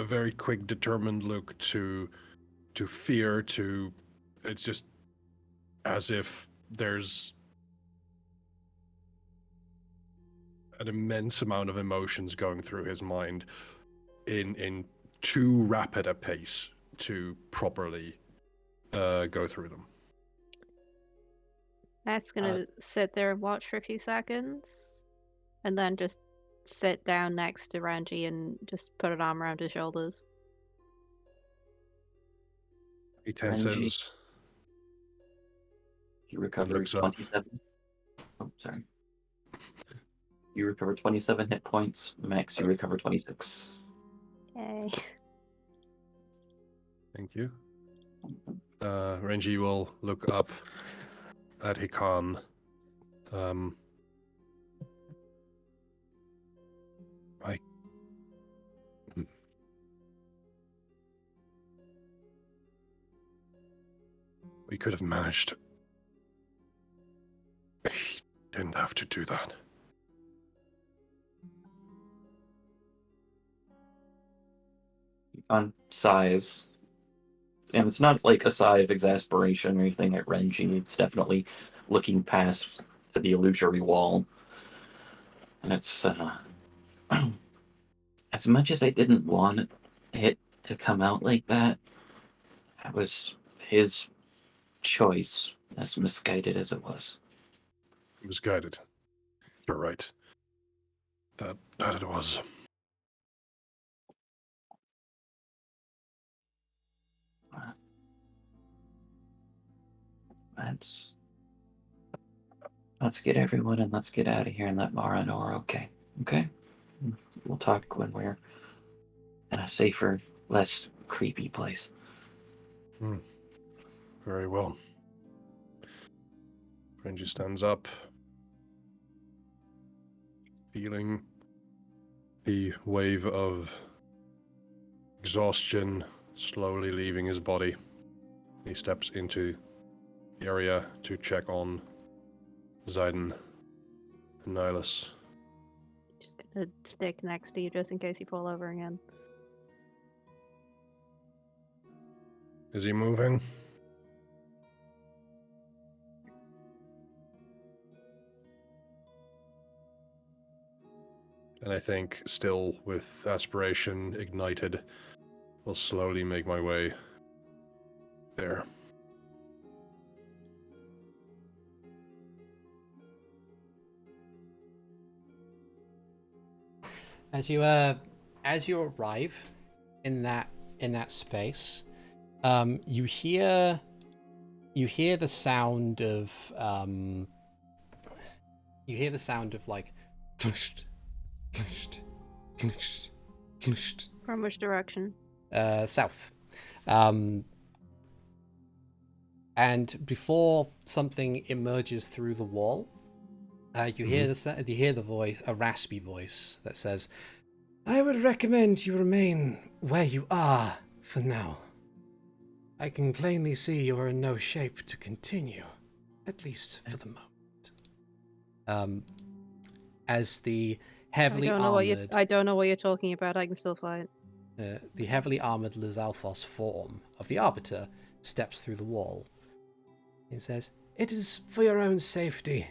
very quick determined look to fear to it's just as if there's an immense amount of emotions going through his mind in too rapid a pace to properly go through them. Matt's gonna sit there and watch for a few seconds, and then just sit down next to Renji and just put an arm around his shoulders. He tenses. You recover Looks up. 27. Oh, sorry. You recover 27 hit points. Max, you recover 26. Yay. Thank you. Renji will look up at Hikan. We could have managed. He didn't have to do that. On sighs. And it's not like a sigh of exasperation or anything at Renji. It's definitely looking past to the illusory wall. And it's, as much as I didn't want it to come out like that, that was his choice, as misguided as it was. It was guided. You're right. That it was. Let's get everyone and let's get out of here and let Mara know we're okay. Okay? We'll talk when we're in a safer, less creepy place. Very well. Renji stands up, feeling the wave of exhaustion slowly leaving his body. He steps into the area to check on Zayden and Nihilus. Just gonna stick next to you just in case you fall over again. Is he moving? And I think, still with aspiration ignited, will slowly make my way there. As you arrive in that space, you hear the sound of like From which direction? South. And before something emerges through the wall, you hear the voice, a raspy voice that says, "I would recommend you remain where you are for now. I can plainly see you are in no shape to continue, at least for the moment." As the heavily armored, I don't know what you're talking about. I can still fight. the heavily armored Lizalfos form of the Arbiter steps through the wall. It says, "It is for your own safety.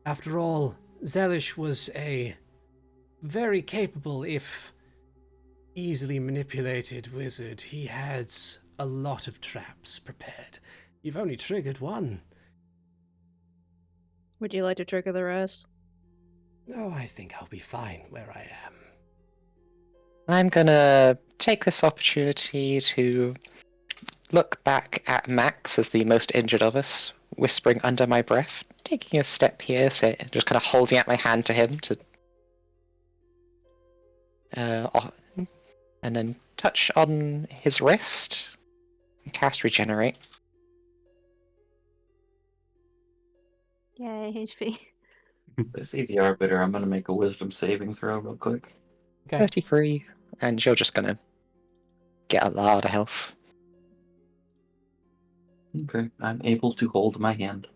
After all, Zelish was a very capable, if easily manipulated wizard. He had a lot of traps prepared. You've only triggered one." Would you like to trigger the rest? "No, I think I'll be fine where I am." I'm gonna take this opportunity to look back at Max as the most injured of us, whispering under my breath, taking a step here, just kind of holding out my hand to him to, and then touch on his wrist, and cast Regenerate. Yay, HP. I see the Arbiter. I'm going to make a wisdom saving throw real quick. Okay. 33, and you're just gonna get a lot of health. Okay. I'm able to hold my hand.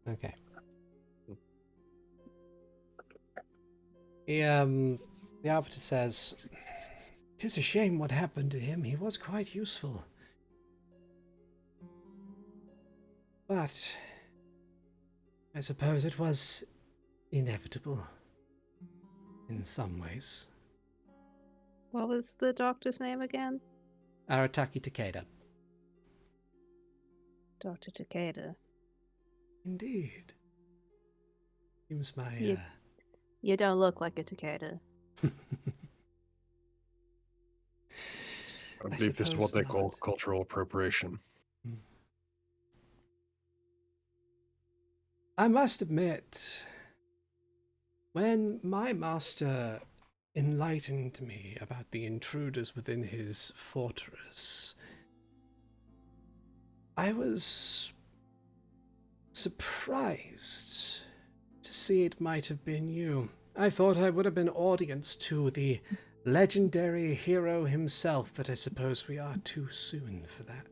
Okay. The Arbiter says, "'Tis a shame what happened to him. He was quite useful. But I suppose it was inevitable in some ways." What was the doctor's name again? Arataki Takeda. Dr. Takeda. Indeed. Seems my... You don't look like a Takeda. I believe this is what they call cultural appropriation. I must admit, when my master enlightened me about the intruders within his fortress, I was surprised to see it might have been you. I thought I would have been audience to the legendary hero himself, but I suppose we are too soon for that.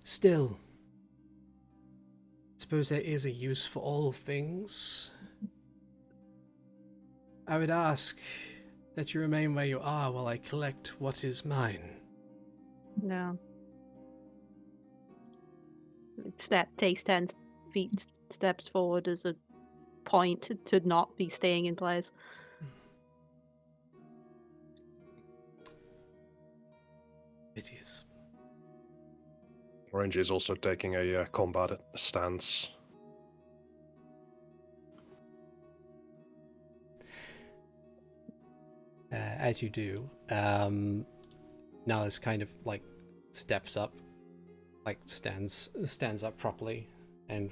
Still, I suppose there is a use for all things. I would ask that you remain where you are while I collect what is mine. No. Takes 10 feet steps forward as a point to not be staying in place. It is. Renji is also taking a combat stance. As you do, Nala's kind of like steps up, like stands up properly, and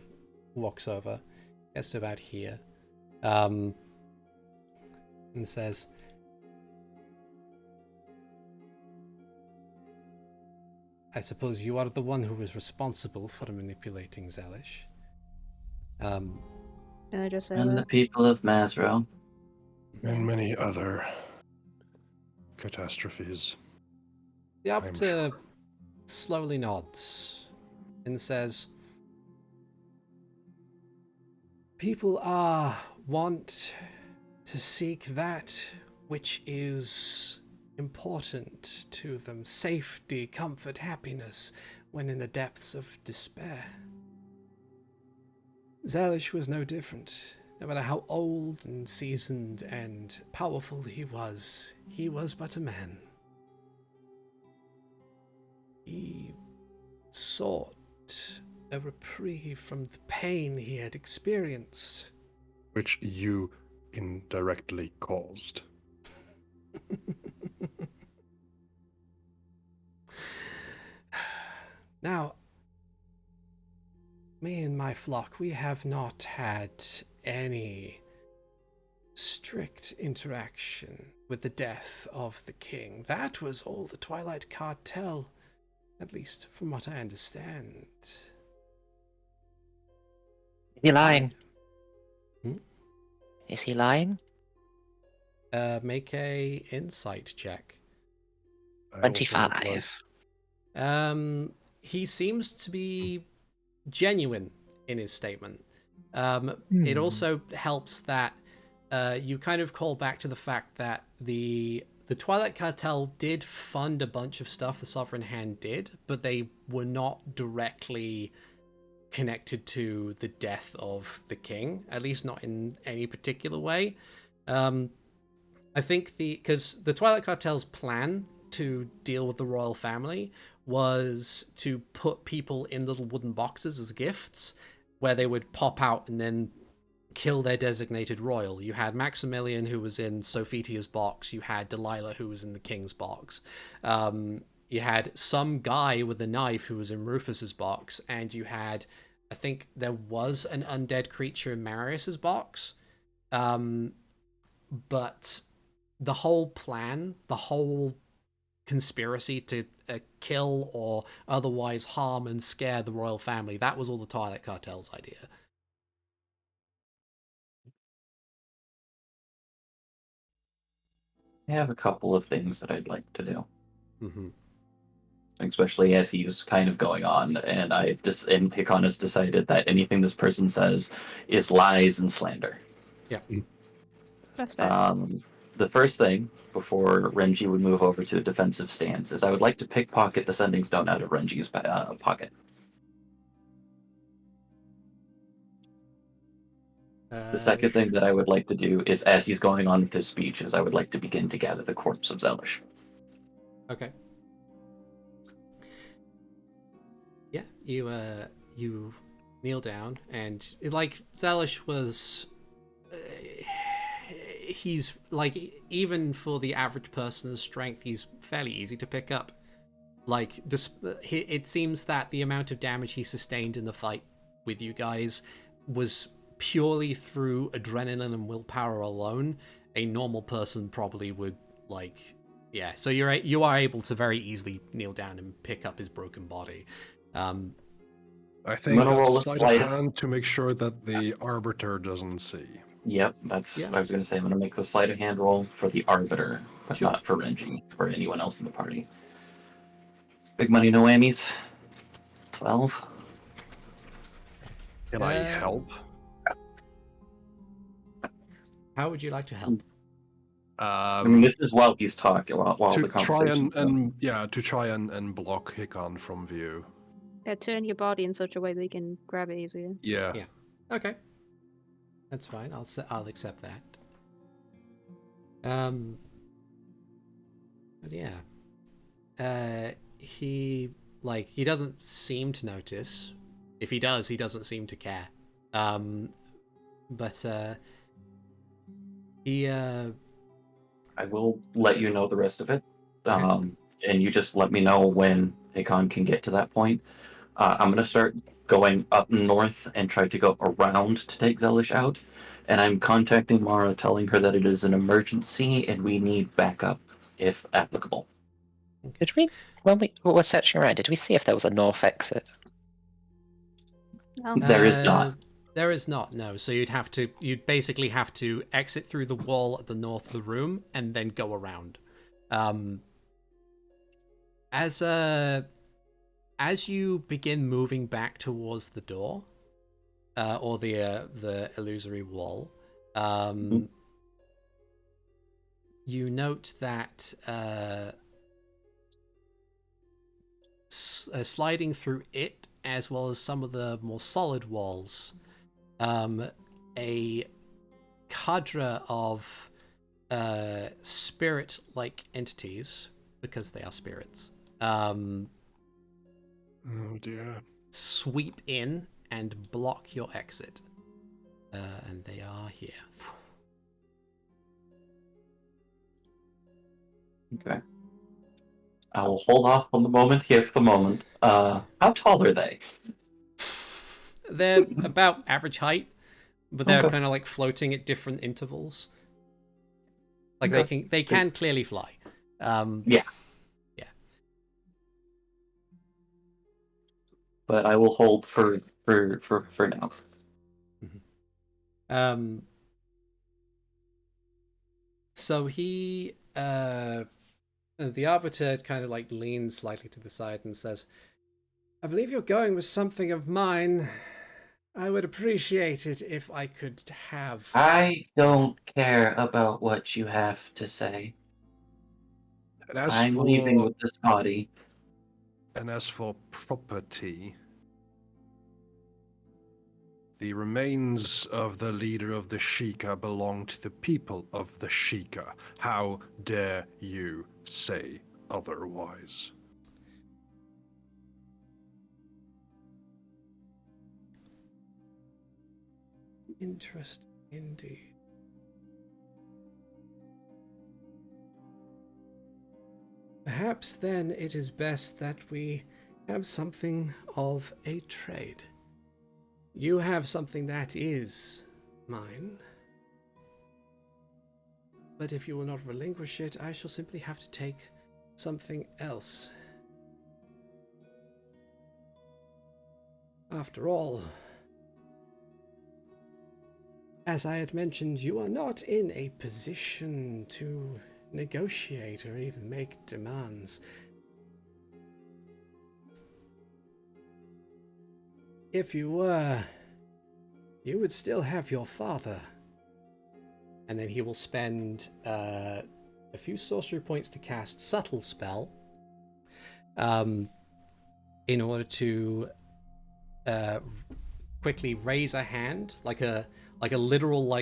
walks over, gets to about here, and says, "I suppose you are the one who was responsible for manipulating Zelish." Can I just say And the that? people of Mazro. And many other catastrophes. The I'm Opta slowly nods and says, "People want to seek that which is important to them. Safety, comfort, happiness, when in the depths of despair. Zelish was no different. No matter how old and seasoned and powerful he was but a man. He sought a reprieve from the pain he had experienced." Which you indirectly caused. Now, me and my flock, we have not had any strict interaction with the death of the king. That was all the Twilight Cartel, at least from what I understand. Is he lying? Hmm? Is he lying? Make a insight check. I also would 25. He seems to be genuine in his statement. It also helps that you kind of call back to the fact that the Twilight Cartel did fund a bunch of stuff the Sovereign Hand did, but they were not directly connected to the death of the king, at least not in any particular way. I think because the Twilight Cartel's plan to deal with the royal family was to put people in little wooden boxes as gifts, where they would pop out and then kill their designated royal. You had Maximilian, who was in Sophitia's box. You had Delilah, who was in the king's box. You had some guy with a knife who was in Rufus's box, and you had, I think there was an undead creature in Marius's box. But the whole plan, the whole conspiracy to kill or otherwise harm and scare the royal family, that was all the Twilight Cartel's idea. I have a couple of things that I'd like to do. Mm-hmm. Especially as he's kind of going on, and and Hikan has decided that anything this person says is lies and slander. Yeah. That's fair. The first thing, before Renji would move over to a defensive stance, is I would like to pickpocket the sending stone out of Renji's pocket. The second thing that I would like to do is, as he's going on with his speech, is I would like to begin to gather the corpse of Zelish. Okay. Yeah, you kneel down, and like Zelish was, he's like, even for the average person's strength, he's fairly easy to pick up. Like, it seems that the amount of damage he sustained in the fight with you guys was purely through adrenaline and willpower alone. A normal person probably would, like, Yeah, so you are able to very easily kneel down and pick up his broken body. I think gonna roll that's a sleight of sleight- hand to make sure that the arbiter doesn't see. Yep, that's Yeah. what I was going to say. I'm going to make the sleight of hand roll for the Arbiter, but Sure. not for Renji or anyone else in the party. Big money, no whammies. 12. Can I help? How would you like to help? I mean, this is while he's talking, while to the try conversation's going. to try and block Hikan from view. Yeah, turn your body in such a way that you can grab it easier. Yeah. Yeah. Okay. That's fine. I'll accept that. But yeah. He doesn't seem to notice. If he does, he doesn't seem to care. But he I will let you know the rest of it. Okay. And you just let me know when Akon can get to that point. I'm going to start going up north and try to go around to take Zelish out. And I'm contacting Mara, telling her that it is an emergency and we need backup, if applicable. Did we, when we were searching around, did we see if there was a north exit? No. There is not. There is not, no. So you'd basically have to exit through the wall at the north of the room and then go around. As you begin moving back towards the door, or the illusory wall, you note that sliding through it, as well as some of the more solid walls, a cadre of spirit-like entities, because they are spirits, Oh dear. sweep in and block your exit. And they are here. Okay. I will hold off on the moment here for the moment. How tall are they? They're about average height, but they're Okay. kind of like floating at different intervals. Like Okay. they can clearly fly. Yeah. But I will hold for now. So he the arbiter kind of like leans slightly to the side and says, "I believe you're going with something of mine. I would appreciate it if I could have." I don't care about what you have to say. And as I'm for leaving with this body. property, the remains of the leader of the Sheikah belong to the people of the Sheikah. How dare you say otherwise? Interesting indeed. Perhaps then it is best that we have something of a trade. You have something that is mine. But if you will not relinquish it, I shall simply have to take something else. After all, as I had mentioned, you are not in a position to negotiate or even make demands. If you were, you would still have your father. And then he will spend a few sorcery points to cast Subtle Spell, in order to quickly raise a hand, like a literal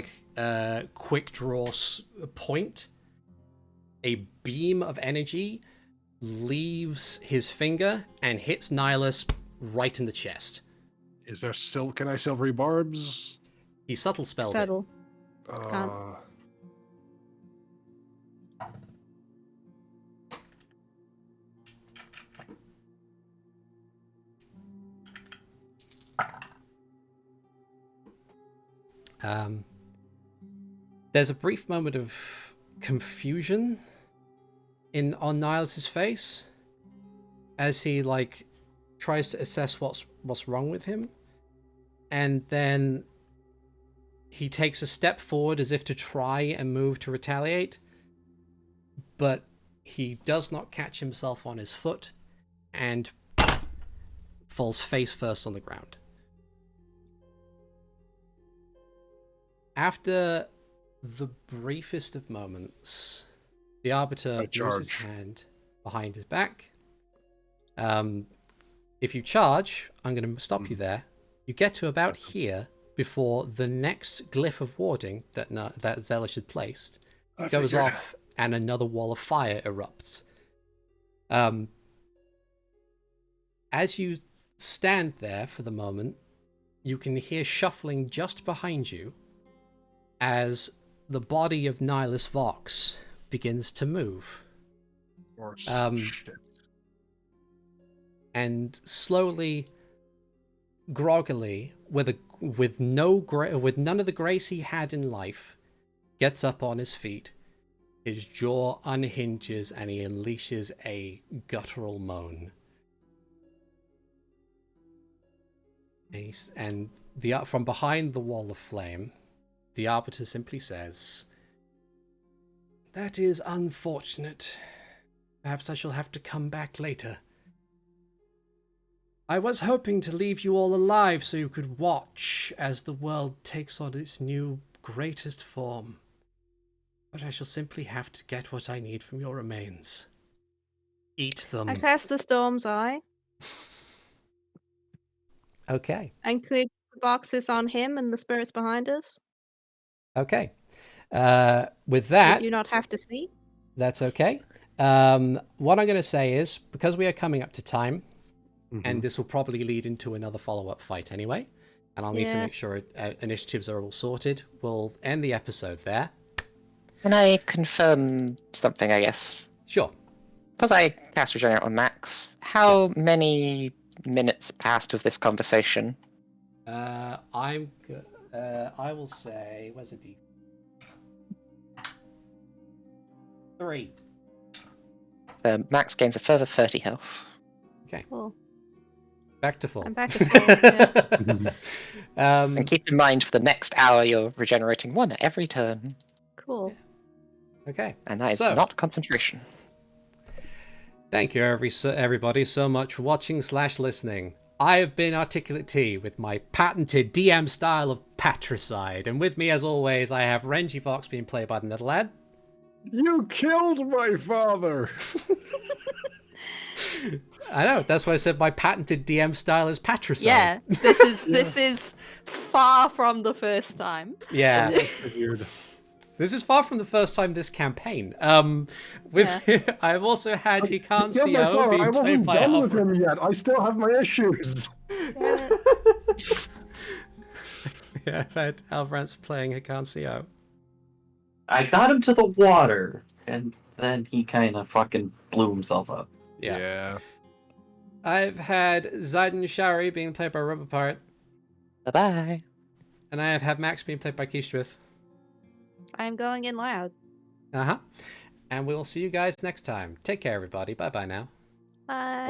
quick draw point. A beam of energy leaves his finger and hits Nihilus right in the chest. Is there can I silvery barbs? He subtle spelled Settle. There's a brief moment of confusion on Nihilus' face as he like tries to assess what's wrong with him, and then he takes a step forward as if to try and move to retaliate, but he does not catch himself on his foot and falls face first on the ground. After the briefest of moments, the Arbiter moves his hand behind his back. If you charge, I'm going to stop you there. You get to about here before the next glyph of warding that Zelish had placed goes off and another wall of fire erupts. As you stand there for the moment, you can hear shuffling just behind you as the body of Nihilus Vox begins to move. Shit. And slowly, groggily, with none of the grace he had in life, gets up on his feet. His jaw unhinges and he unleashes a guttural moan. And from behind the wall of flame, the Arbiter simply says, "That is unfortunate. Perhaps I shall have to come back later. I was hoping to leave you all alive so you could watch as the world takes on its new greatest form. But I shall simply have to get what I need from your remains. Eat them." I cast the Storm's Eye Okay. and click the boxes on him and the spirits behind us. Okay. With that, They do not have to see. that's okay. What I'm going to say is, because we are coming up to time, and this will probably lead into another follow-up fight anyway, and I'll need to make sure initiatives are all sorted, we'll end the episode there. Can I confirm something, I guess? Sure. Because I cast Regenerate on Max, how many minutes passed of this conversation? I will say, where's the D? 3. Max gains a further 30 health. Okay. Cool. Back to full. I'm back to full. Yeah. And keep in mind, for the next hour, you're regenerating 1 at every turn. Cool. Okay. And that is not concentration. Thank you, everybody, so much for watching/listening. I have been ArticulateT with my patented DM style of patricide, and with me, as always, I have Renji Vox being played by the Netherlad. You killed my father! I know, that's why I said my patented DM style is patricide. Yeah, this is far from the first time. Yeah. Weird. This is far from the first time this campaign. I've also had Hikan Sio being I played wasn't by done with Avrdal. him yet. I still have my issues. Yeah, I've had Alvrance playing Hikan Sio. I got him to the water, and then he kind of fucking blew himself up. Yeah. I've had Zayden Shari being played by Rubber Pirate. Bye-bye. And I have had Max being played by Keistrith. I'm going in loud. And we'll see you guys next time. Take care, everybody. Bye-bye now. Bye.